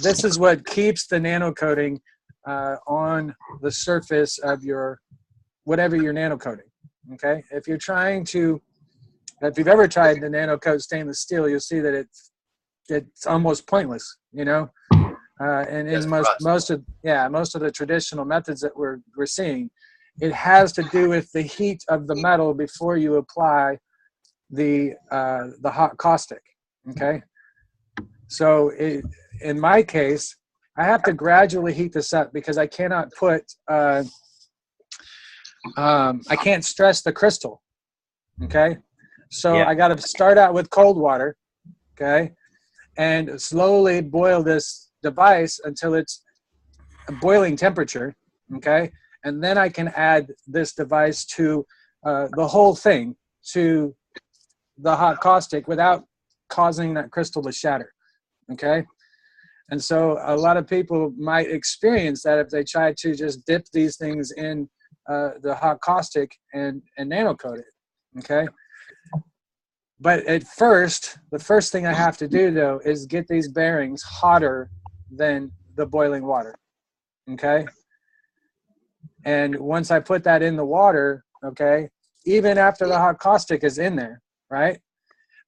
This is what keeps the nano coating on the surface of your whatever you're nano coating. Okay, if you're trying to, if you've ever tried to nano coat stainless steel, you'll see that it's almost pointless, you know. And in most of the traditional methods that we're seeing, it has to do with the heat of the metal before you apply the hot caustic. Okay, so in my case, I have to gradually heat this up because I cannot put I can't stress the crystal, okay? So I got to start out with cold water, okay? And slowly boil this device until it's a boiling temperature, okay? And then I can add this device to the whole thing, to the hot caustic without causing that crystal to shatter, okay? And so a lot of people might experience that if they try to just dip these things in the hot caustic and nano coat it, okay? But at first, the first thing I have to do though is get these bearings hotter than the boiling water, okay? And once I put that in the water, okay, even after the hot caustic is in there, right?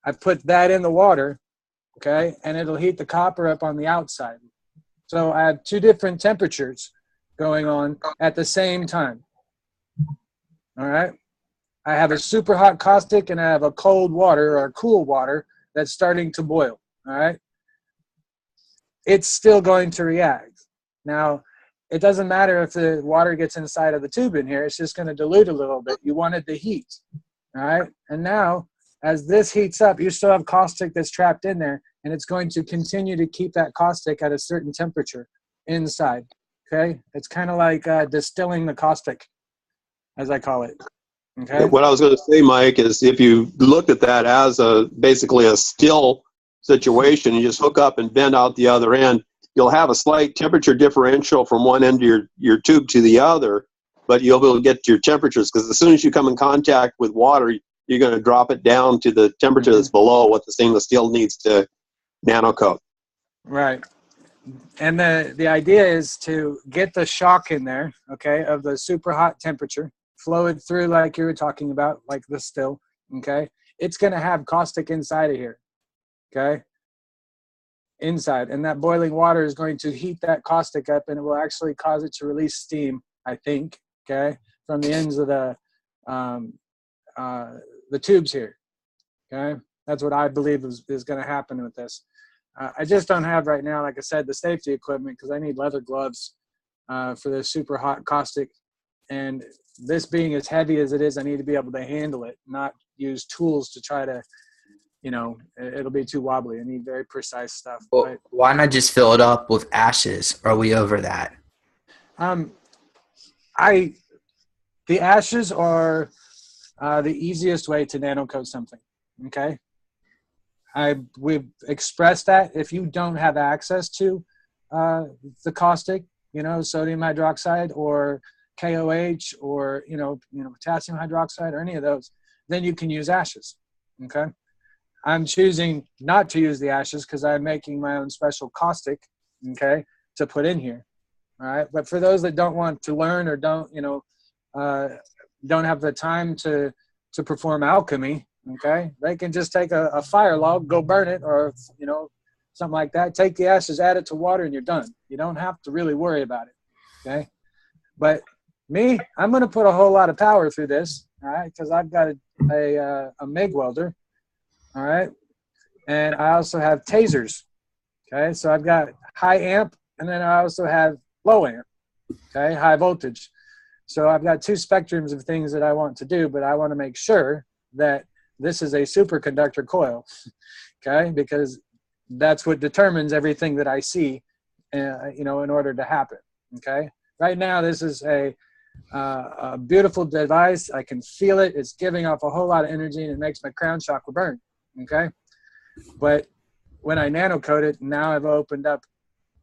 I put that in the water, okay, and it'll heat the copper up on the outside. So I have two different temperatures going on at the same time. All right, I have a super hot caustic and I have a cold water or cool water that's starting to boil. All right, it's still going to react. Now, it doesn't matter if the water gets inside of the tube in here, it's just going to dilute a little bit. You wanted the heat. All right, and now as this heats up, you still have caustic that's trapped in there, and it's going to continue to keep that caustic at a certain temperature inside. Okay, it's kind of like distilling the caustic, as I call it. Okay. What I was going to say, Mike, is if you looked at that as basically a still situation, you just hook up and bend out the other end, you'll have a slight temperature differential from one end of your tube to the other, but you'll be able to get your temperatures, because as soon as you come in contact with water, you're going to drop it down to the temperature that's below what the stainless steel needs to nano coat. Right. And the idea is to get the shock in there, okay, of the super hot temperature, flow it through like you were talking about, like the still, okay? It's going to have caustic inside of here, okay? Inside. And that boiling water is going to heat that caustic up, and it will actually cause it to release steam, I think, okay, from the ends of the tubes here, okay? That's what I believe is going to happen with this. I just don't have right now, like I said, the safety equipment, because I need leather gloves for this super hot caustic. And this being as heavy as it is, I need to be able to handle it, not use tools to try to, you know, it'll be too wobbly. I need very precise stuff. Well, but, why not just fill it up with ashes? Are we over that? The ashes are the easiest way to nano coat something, okay? We've expressed that if you don't have access to the caustic, sodium hydroxide or KOH or, potassium hydroxide or any of those, then you can use ashes, okay? I'm choosing not to use the ashes because I'm making my own special caustic, okay, to put in here, all right? But for those that don't want to learn or don't have the time to perform alchemy, okay, they can just take a fire log, go burn it, or, something like that. Take the ashes, add it to water, and you're done. You don't have to really worry about it, okay? But me, I'm going to put a whole lot of power through this, all right, because I've got a MIG welder, all right, and I also have tasers, okay? So I've got high amp, and then I also have low amp, okay, high voltage. So I've got two spectrums of things that I want to do, but I want to make sure that this is a superconductor coil, okay, because that's what determines everything that I see, in order to happen, okay? Right now, this is a beautiful device. I can feel it. It's giving off a whole lot of energy, and it makes my crown chakra burn, okay? But when I nanocoat it, now I've opened up,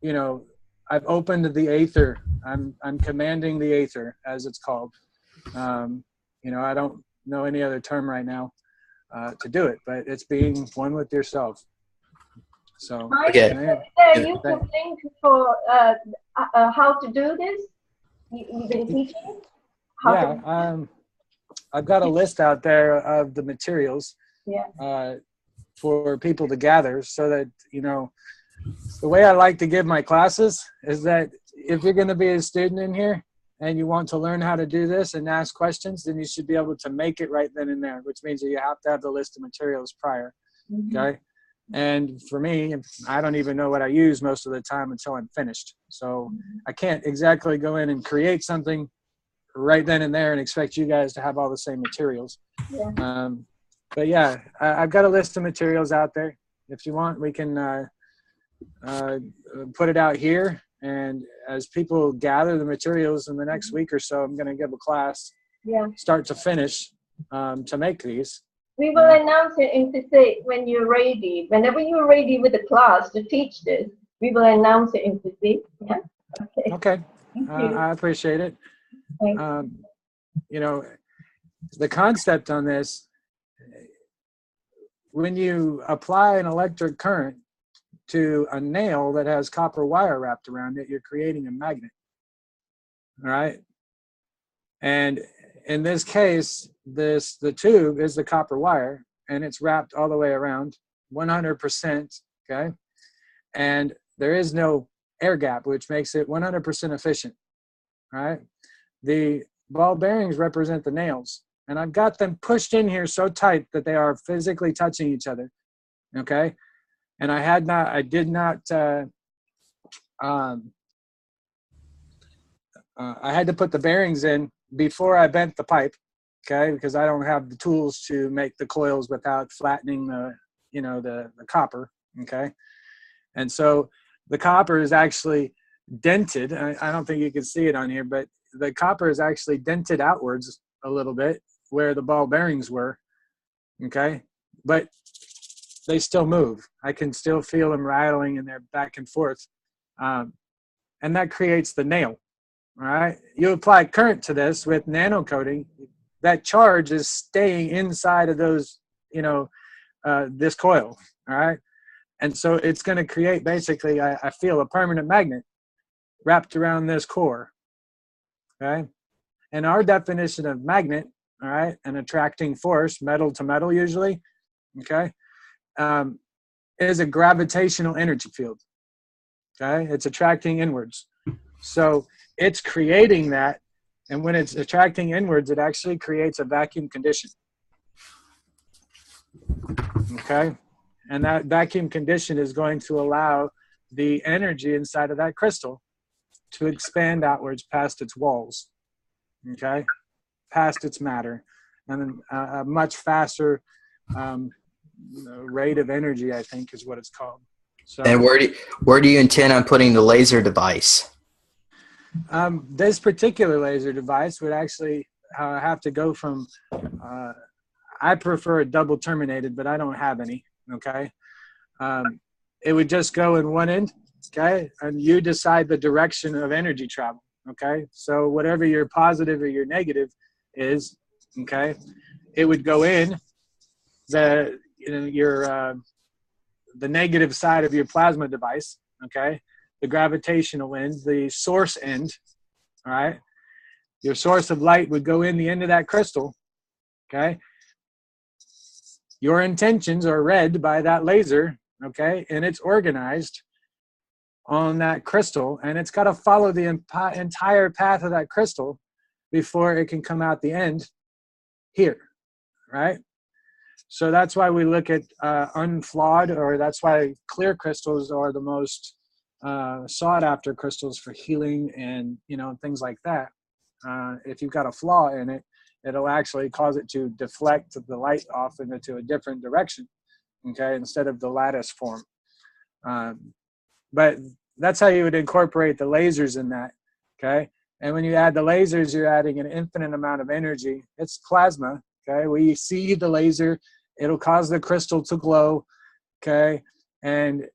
I've opened the aether. I'm commanding the aether, as it's called. I don't know any other term right now to do it, but it's being one with yourself. So, Mike, okay. is there a YouTube link for how to do this? You've been teaching? I've got a list out there of the materials for people to gather, so that, the way I like to give my classes is that if you're going to be a student in here and you want to learn how to do this and ask questions, then you should be able to make it right then and there, which means that you have to have the list of materials prior, okay? And for me, I don't even know what I use most of the time until I'm finished. So I can't exactly go in and create something right then and there and expect you guys to have all the same materials. But yeah, I've got a list of materials out there. If you want, we can put it out here. And as people gather the materials in the next week or so, I'm going to give a class, start to finish, to make these. We will announce it in FESIG when you're ready. Whenever you're ready with the class to teach this, we will announce it in FESIG. Yeah. Okay. Okay. I appreciate it. The concept on this, when you apply an electric current to a nail that has copper wire wrapped around it, you're creating a magnet. All right. And in this case, the tube is the copper wire, and it's wrapped all the way around 100%, okay? And there is no air gap, which makes it 100% efficient, right? The ball bearings represent the nails, and I've got them pushed in here so tight that they are physically touching each other, okay? And I had to put the bearings in before I bent the pipe, okay, because I don't have the tools to make the coils without flattening the copper, okay. And so the copper is actually dented. I don't think you can see it on here, but the copper is actually dented outwards a little bit where the ball bearings were, okay, but they still move. I can still feel them rattling and they're back and forth, and that creates the nail. All right, you apply current to this with nano coating, that charge is staying inside of those, this coil. All right, and so it's going to create basically, I feel, a permanent magnet wrapped around this core. Okay, and our definition of magnet, all right, an attracting force, metal to metal usually, okay, is a gravitational energy field. Okay, it's attracting inwards. So it's creating that, and when it's attracting inwards, it actually creates a vacuum condition. Okay, and that vacuum condition is going to allow the energy inside of that crystal to expand outwards past its walls, okay, past its matter, and then a much faster rate of energy, I think, is what it's called. So, and where do you intend on putting the laser device? This particular laser device would actually have to go from, I prefer a double terminated, but I don't have any, okay? It would just go in one end, okay? And you decide the direction of energy travel, okay? So whatever your positive or your negative is, okay, it would go in the the negative side of your plasma device, okay? The gravitational end, the source end, all right? Your source of light would go in the end of that crystal, okay? Your intentions are read by that laser, okay? And it's organized on that crystal, and it's got to follow the entire path of that crystal before it can come out the end here, right? So that's why we look at unflawed, or that's why clear crystals are the most sought after crystals for healing and, you know, things like that. If you've got a flaw in it, it'll actually cause it to deflect the light off into a different direction, okay, instead of the lattice form. But that's how you would incorporate the lasers in that, okay? And when you add the lasers, you're adding an infinite amount of energy. It's plasma, okay? We see the laser, it'll cause the crystal to glow, okay? And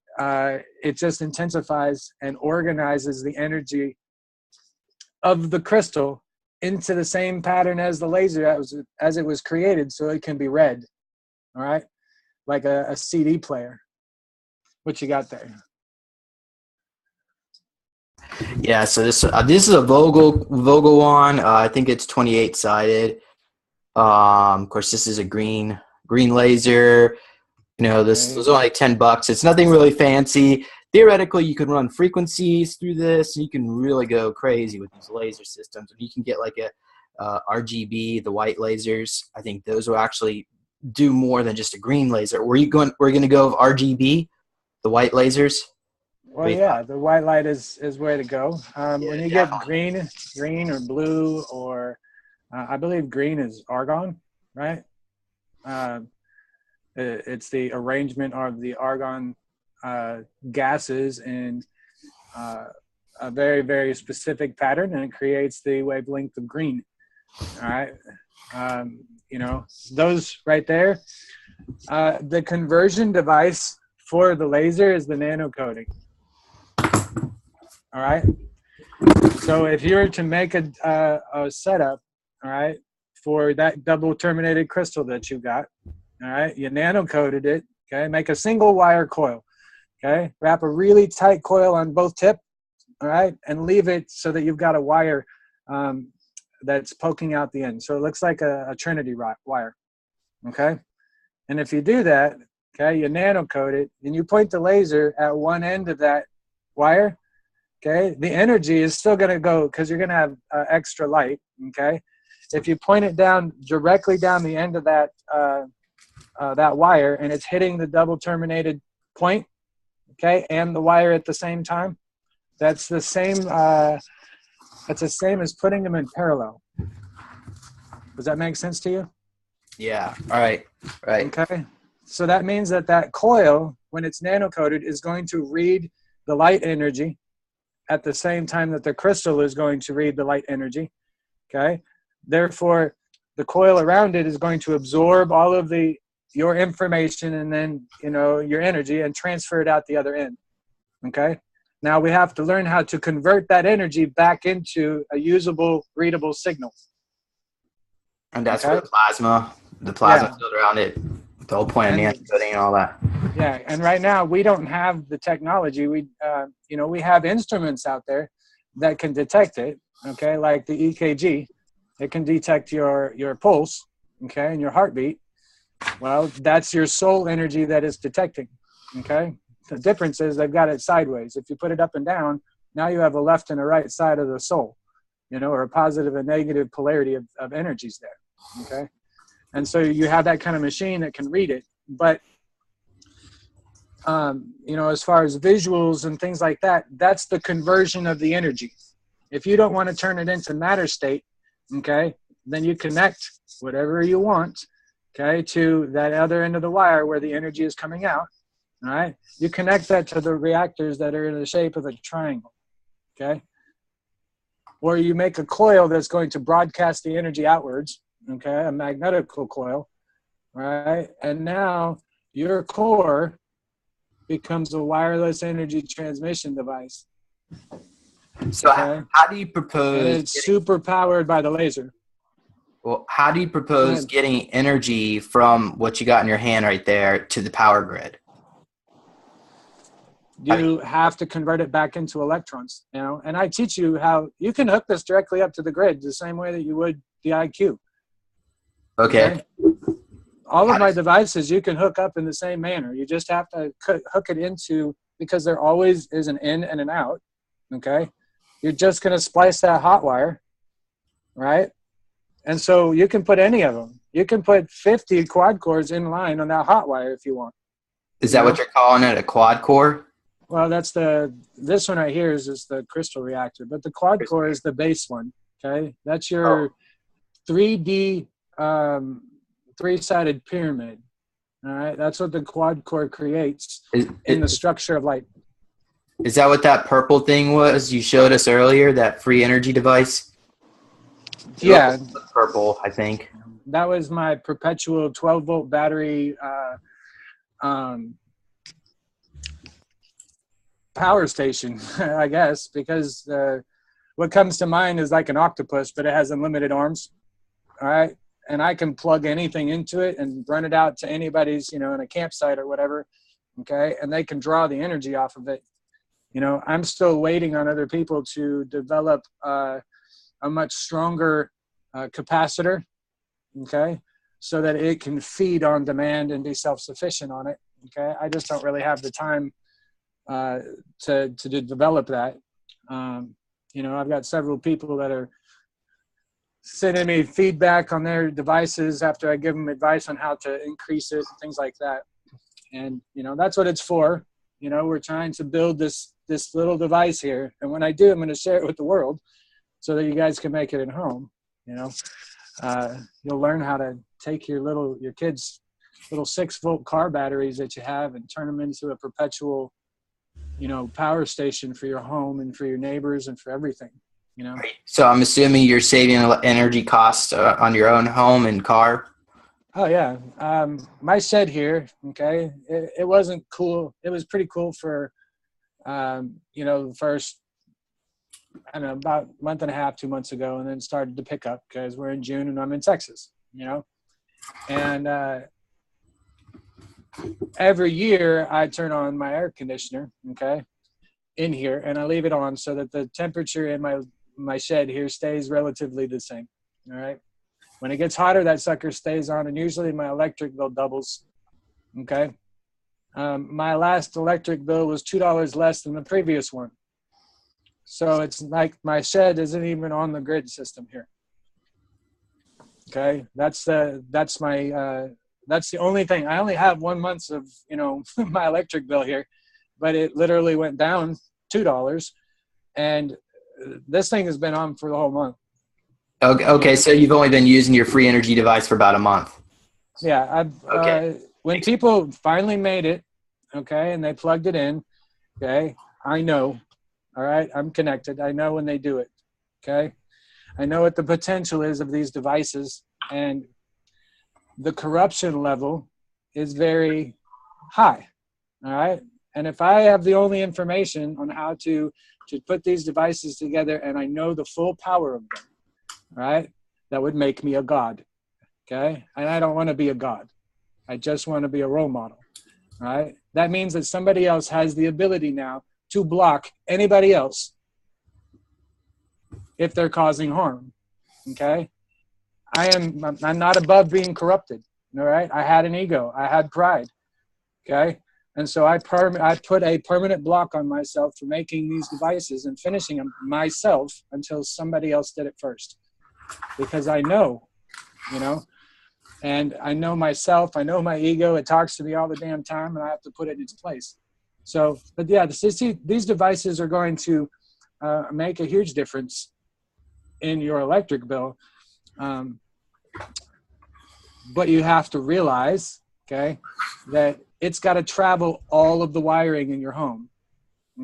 it just intensifies and organizes the energy of the crystal into the same pattern as the laser as it was created, so it can be read, all right? Like a CD player. What you got there? Yeah, so this is a Vogel one. I think it's 28 sided. Of course, this is a green laser. You know, this was only $10. It's nothing really fancy. Theoretically, you could run frequencies through this, and you can really go crazy with these laser systems. And you can get like a RGB, the white lasers. I think those will actually do more than just a green laser. We're going to go with RGB, the white lasers. Well, yeah, the white light is where to go. When you get green or blue, or I believe green is argon, right? It's the arrangement of the argon gases in a very, very specific pattern, and it creates the wavelength of green. All right. You know, those right there, the conversion device for the laser is the nanocoating. All right. So if you were to make a setup, all right, for that double terminated crystal that you got, all right, you nanocoated it, okay, make a single wire coil, okay, wrap a really tight coil on both tips, all right, and leave it so that you've got a wire that's poking out the end. So it looks like a Trinity wire, okay? And if you do that, okay, you nanocoat it, and you point the laser at one end of that wire, okay, the energy is still going to go because you're going to have extra light, okay? If you point it down directly down the end of that that wire, and it's hitting the double terminated point, okay, and the wire at the same time, that's the same. That's the same as putting them in parallel. Does that make sense to you? Yeah. All right. Right. Okay. So that means that that coil, when it's nanocoated, is going to read the light energy at the same time that the crystal is going to read the light energy. Okay. Therefore, the coil around it is going to absorb all of your information and then, you know, your energy, and transfer it out the other end. Okay. Now we have to learn how to convert that energy back into a usable, readable signal. And that's where the plasma field around it, the whole point of nanocoating and all that. Yeah, and right now we don't have the technology. We have instruments out there that can detect it. Okay, like the EKG, it can detect your pulse, okay, and your heartbeat. Well, that's your soul energy that is detecting. Okay, the difference is they've got it sideways. If you put it up and down, now you have a left and a right side of the soul, you know, or a positive and negative polarity of energies there. Okay, and so you have that kind of machine that can read it. But you know, as far as visuals and things like that, that's the conversion of the energy. If you don't want to turn it into matter state, okay, then you connect whatever you want, okay, to that other end of the wire where the energy is coming out. All right, you connect that to the reactors that are in the shape of a triangle, okay, or you make a coil that's going to broadcast the energy outwards, okay, a magnetical coil, right? And now your core becomes a wireless energy transmission device. So Okay? how do you And propose it's super powered by the laser. how do you propose getting energy from what you got in your hand right there to the power grid? You have to convert it back into electrons, you know, and I teach you how you can hook this directly up to the grid the same way that you would the IQ. Okay. All of my devices you can hook up in the same manner. You just have to hook it into, because there always is an in and an out, okay? You're just going to splice that hot wire, right? And so you can put any of them. You can put 50 quad cores in line on that hot wire if you want. Is that what you're calling it, a quad core? Well, that's this one right here is the crystal reactor, but the quad core is the base one, okay? That's your 3D three-sided pyramid, all right? That's what the quad core creates in the structure of light. Is that what that purple thing was you showed us earlier, that free energy device? Yeah. Purple, I think. That was my perpetual 12-volt battery power station, I guess, because what comes to mind is like an octopus, but it has unlimited arms, all right? And I can plug anything into it and run it out to anybody's, you know, in a campsite or whatever, okay? And they can draw the energy off of it. You know, I'm still waiting on other people to develop a much stronger capacitor, okay, so that it can feed on demand and be self-sufficient on it, okay? I just don't really have the time to develop that. You know, I've got several people that are sending me feedback on their devices after I give them advice on how to increase it, things like that. And, you know, that's what it's for. You know, we're trying to build this little device here. And when I do, I'm going to share it with the world so that you guys can make it at home. You know, you'll learn how to take your kids' little 6-volt car batteries that you have and turn them into a perpetual, you know, power station for your home and for your neighbors and for everything, you know. So I'm assuming you're saving energy costs on your own home and car? Oh, yeah. My shed here, okay, it wasn't cool. It was pretty cool for, you know, the first, I don't know, about a month and a half, 2 months ago, and then started to pick up because we're in June and I'm in Texas, you know. And every year I turn on my air conditioner, okay, in here, and I leave it on so that the temperature in my shed here stays relatively the same, all right? When it gets hotter, that sucker stays on, and usually my electric bill doubles, okay? My last electric bill was $2 less than the previous one. So it's like my shed isn't even on the grid system here, okay? That's the only thing. I only have 1 month of, you know, my electric bill here, but it literally went down $2, and this thing has been on for the whole month. Okay, so you've only been using your free energy device for about a month. Yeah, when people finally made it, okay, and they plugged it in, okay, I know, all right, I'm connected. I know when they do it, okay? I know what the potential is of these devices, and the corruption level is very high, all right? And if I have the only information on how to put these devices together and I know the full power of them, right, that would make me a god, okay? And I don't want to be a god. I just want to be a role model, right? That means that somebody else has the ability now to block anybody else if they're causing harm, okay? I'm not above being corrupted, all right? I had an ego. I had pride, okay? And so I put a permanent block on myself for making these devices and finishing them myself until somebody else did it first. Because I know, you know, and I know myself, I know my ego, it talks to me all the damn time, and I have to put it in its place. So, but yeah, these devices are going to make a huge difference in your electric bill. But you have to realize, okay, that it's got to travel all of the wiring in your home,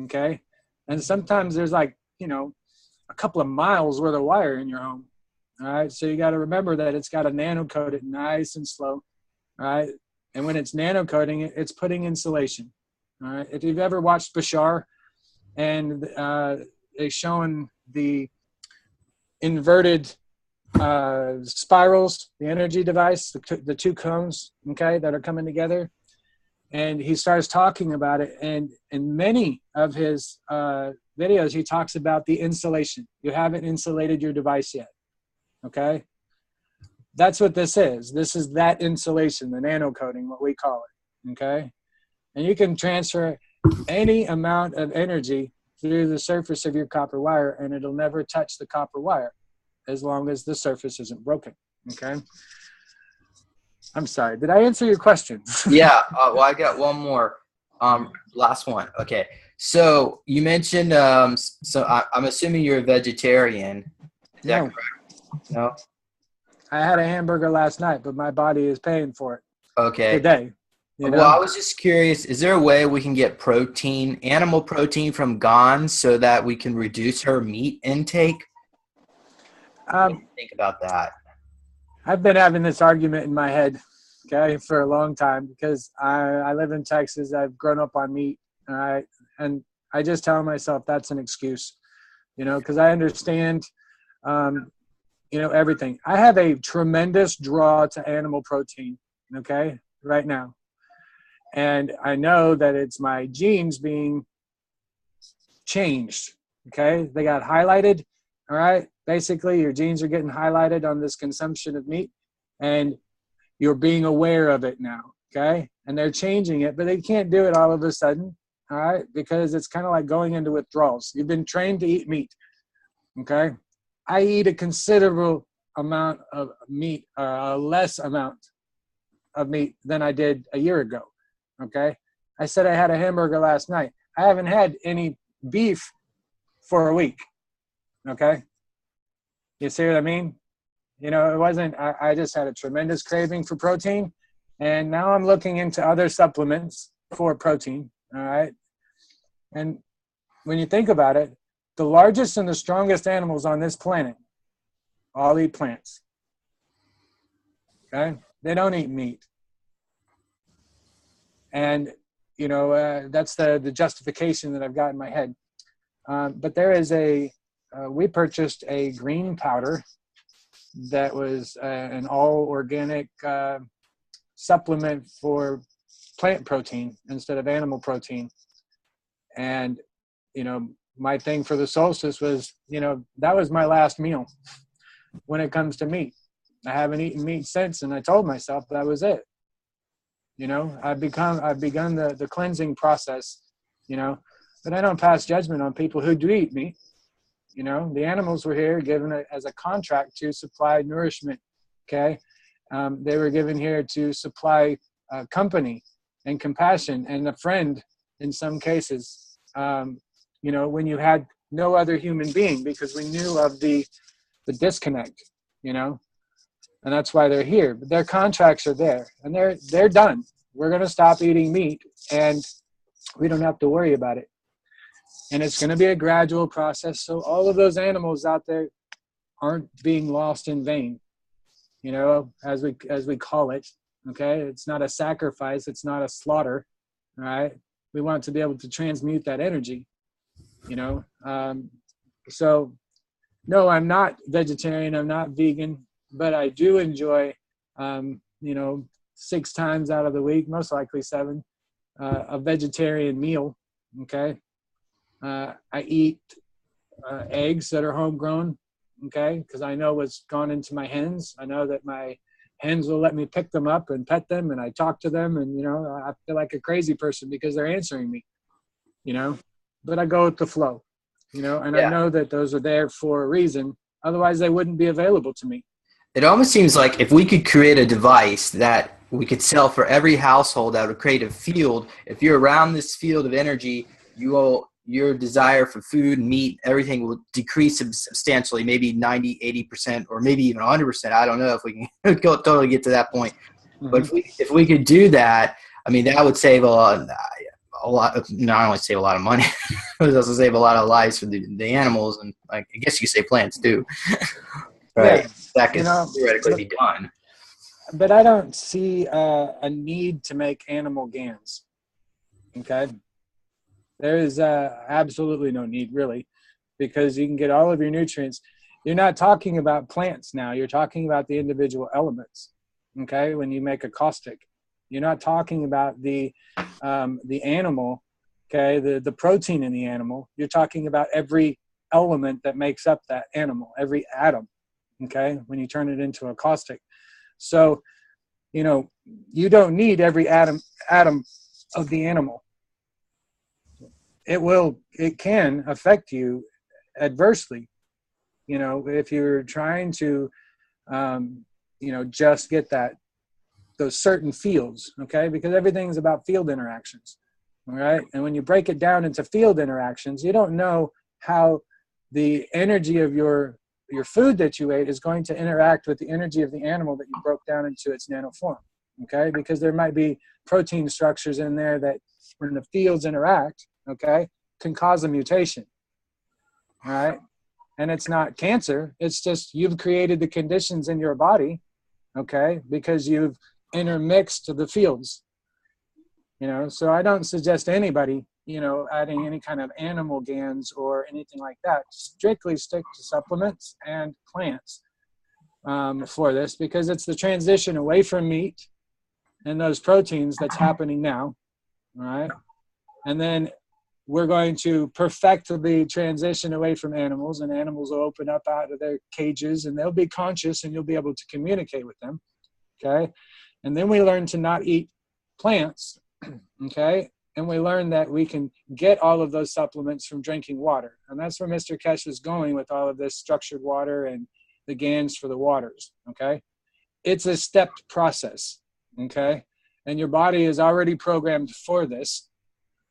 okay? And sometimes there's like, you know, a couple of miles worth of wire in your home, all right? So you got to remember that it's got to nano-coat it nice and slow, all right? And when it's nano-coating it, it's putting insulation, All right. If you've ever watched Bashar, and they're showing the inverted spirals, the energy device, the two cones, okay, that are coming together. And he starts talking about it. And in many of his videos, he talks about the insulation. You haven't insulated your device yet, okay? That's what this is. This is that insulation, the nano coating, what we call it, okay? And you can transfer any amount of energy through the surface of your copper wire, and it'll never touch the copper wire as long as the surface isn't broken, okay? I'm sorry, did I answer your question? Yeah, well, I got one more, last one. Okay, so you mentioned, I'm assuming you're a vegetarian. Is that correct? No? I had a hamburger last night, but my body is paying for it Okay. today. You know? Well, I was just curious, is there a way we can get protein, animal protein from Gone so that we can reduce her meat intake? What do you think about that? I've been having this argument in my head, okay, for a long time because I live in Texas. I've grown up on meat, all right? And I just tell myself that's an excuse, you know, because I understand, you know, everything. I have a tremendous draw to animal protein, okay, right now. And I know that it's my genes being changed, okay? They got highlighted, all right? Basically, your genes are getting highlighted on this consumption of meat, and you're being aware of it now, okay? And they're changing it, but they can't do it all of a sudden, all right? Because it's kind of like going into withdrawals. You've been trained to eat meat, okay? I eat a considerable amount of meat, a less amount of meat than I did a year ago, okay? I said I had a hamburger last night. I haven't had any beef for a week, okay? You see what I mean? You know, it wasn't, I just had a tremendous craving for protein, and now I'm looking into other supplements for protein, all right? And when you think about it, the largest and the strongest animals on this planet all eat plants, okay? They don't eat meat. And, you know, that's the justification that I've got in my head. But there is we purchased a green powder that was an all organic supplement for plant protein instead of animal protein. And, you know, my thing for the solstice was, you know, that was my last meal when it comes to meat. I haven't eaten meat since, and I told myself that was it. You know, I've begun the cleansing process, you know, but I don't pass judgment on people who do eat meat. You know, the animals were here given as a contract to supply nourishment, okay? They were given here to supply company and compassion and a friend in some cases, you know, when you had no other human being, because we knew of the disconnect, you know, and that's why they're here. But their contracts are there, and they're done. We're going to stop eating meat, and we don't have to worry about it. And it's going to be a gradual process, so all of those animals out there aren't being lost in vain, you know, as we call it, okay? It's not a sacrifice. It's not a slaughter, all right? We want to be able to transmute that energy, you know? So, no, I'm not vegetarian. I'm not vegan, but I do enjoy, you know, 6 times out of the week, most likely 7, a vegetarian meal, okay? I eat eggs that are homegrown, okay, because I know what's gone into my hens. I know that my hens will let me pick them up and pet them, and I talk to them, and, you know, I feel like a crazy person because they're answering me, you know, but I go with the flow, you know, and I know that those are there for a reason. Otherwise, they wouldn't be available to me. It almost seems like if we could create a device that we could sell for every household that would create a field, if you're around this field of energy, your desire for food, meat, everything will decrease substantially, maybe 90, 80%, or maybe even 100%. I don't know if we can totally get to that point. Mm-hmm. But if we could do that, I mean, that would save a lot, not only save a lot of money, it would also save a lot of lives for the animals, and I guess you could say plants too. Right? Yeah, that could theoretically be done. But I don't see a need to make animal GANs, okay? There is absolutely no need, really, because you can get all of your nutrients. You're not talking about plants now. You're talking about the individual elements, okay? When you make a caustic, you're not talking about the animal, okay? The protein in the animal. You're talking about every element that makes up that animal, every atom, okay? When you turn it into a caustic. So, you know, you don't need every atom of the animal. It can affect you adversely, you know, if you're trying to, you know, just get those certain fields, okay? Because everything's about field interactions, all right? And when you break it down into field interactions, you don't know how the energy of your food that you ate is going to interact with the energy of the animal that you broke down into its nanoform, okay? Because there might be protein structures in there that when the fields interact, okay, can cause a mutation, all right? And it's not cancer, it's just you've created the conditions in your body, okay, because you've intermixed the fields, you know? So I don't suggest anybody, you know, adding any kind of animal GANs or anything like that. Strictly stick to supplements and plants for this, because it's the transition away from meat and those proteins that's happening now, all right? And then we're going to perfectly transition away from animals, and animals will open up out of their cages and they'll be conscious and you'll be able to communicate with them, okay? And then we learn to not eat plants, okay? And we learn that we can get all of those supplements from drinking water. And that's where Mr. Kesh is going with all of this structured water and the GANs for the waters, okay? It's a stepped process, okay? And your body is already programmed for this,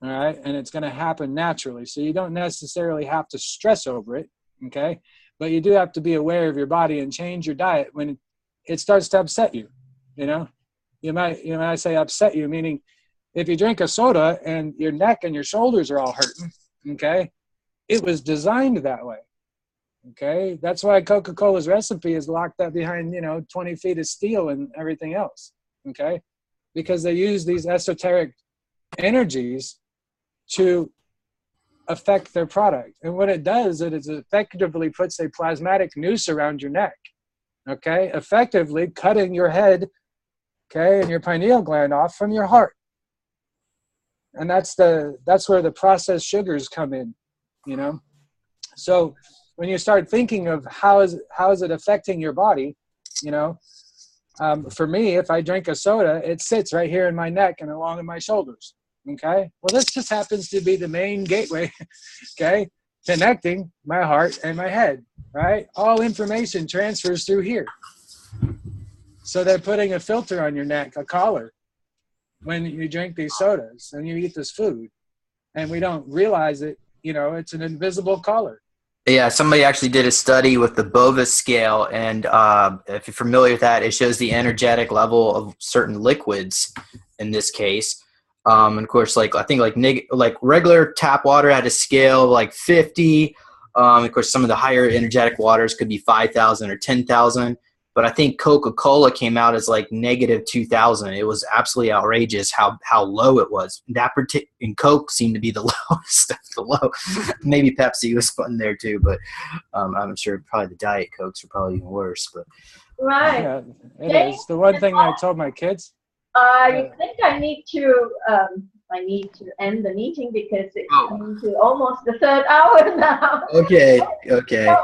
all right? And it's going to happen naturally. So you don't necessarily have to stress over it, okay? But you do have to be aware of your body and change your diet when it starts to upset you, you know? You might say upset you, meaning if you drink a soda and your neck and your shoulders are all hurting, okay? It was designed that way, okay? That's why Coca-Cola's recipe is locked up behind, 20 feet of steel and everything else, okay? Because they use these esoteric energies to affect their product. And what it does, it effectively puts a plasmatic noose around your neck, okay? Effectively cutting your head, okay, and your pineal gland off from your heart. And that's where the processed sugars come in, So when you start thinking of how is it affecting your body, for me, if I drink a soda, it sits right here in my neck and along in my shoulders. Okay. Well, this just happens to be the main gateway, okay, connecting my heart and my head, right? All information transfers through here. So they're putting a filter on your neck, a collar, when you drink these sodas and you eat this food, and we don't realize it, it's an invisible collar. Yeah, somebody actually did a study with the Bovis scale, and if you're familiar with that, it shows the energetic level of certain liquids in this case. And of course, I think regular tap water had a scale of like 50. Of course, some of the higher energetic waters could be 5,000 or 10,000. But I think Coca-Cola came out as like negative 2,000. It was absolutely outrageous how low it was. And Coke seemed to be the lowest of the low. Maybe Pepsi was fun there too, but I'm sure probably the Diet Cokes are probably even worse. But right. Yeah, it is. The one thing that I told my kids. I think I need to end the meeting because it's coming to almost the third hour now. Okay. Don't go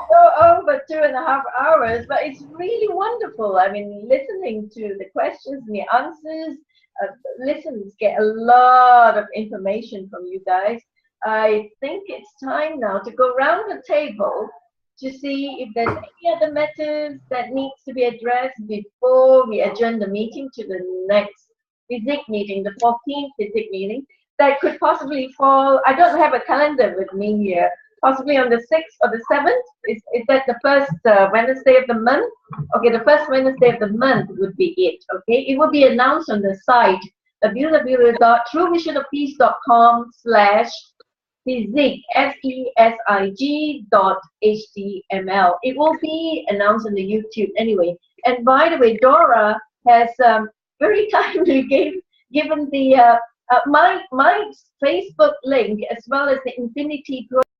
over 2.5 hours, but it's really wonderful. I mean, listening to the questions and the answers, listeners get a lot of information from you guys. I think it's time now to go around the table to see if there's any other matters that needs to be addressed before we adjourn the meeting to the next FESIG meeting, the 14th FESIG meeting, that could possibly fall. I don't have a calendar with me here. Possibly on the 6th or the 7th. Is that the first Wednesday of the month? Okay, the first Wednesday of the month would be it. Okay, it will be announced on the site www.truevisionofpeace.com/FESIG, FESIG.html. It will be announced on the YouTube anyway. And by the way, Dora has very kindly given the My Facebook link, as well as the Infinity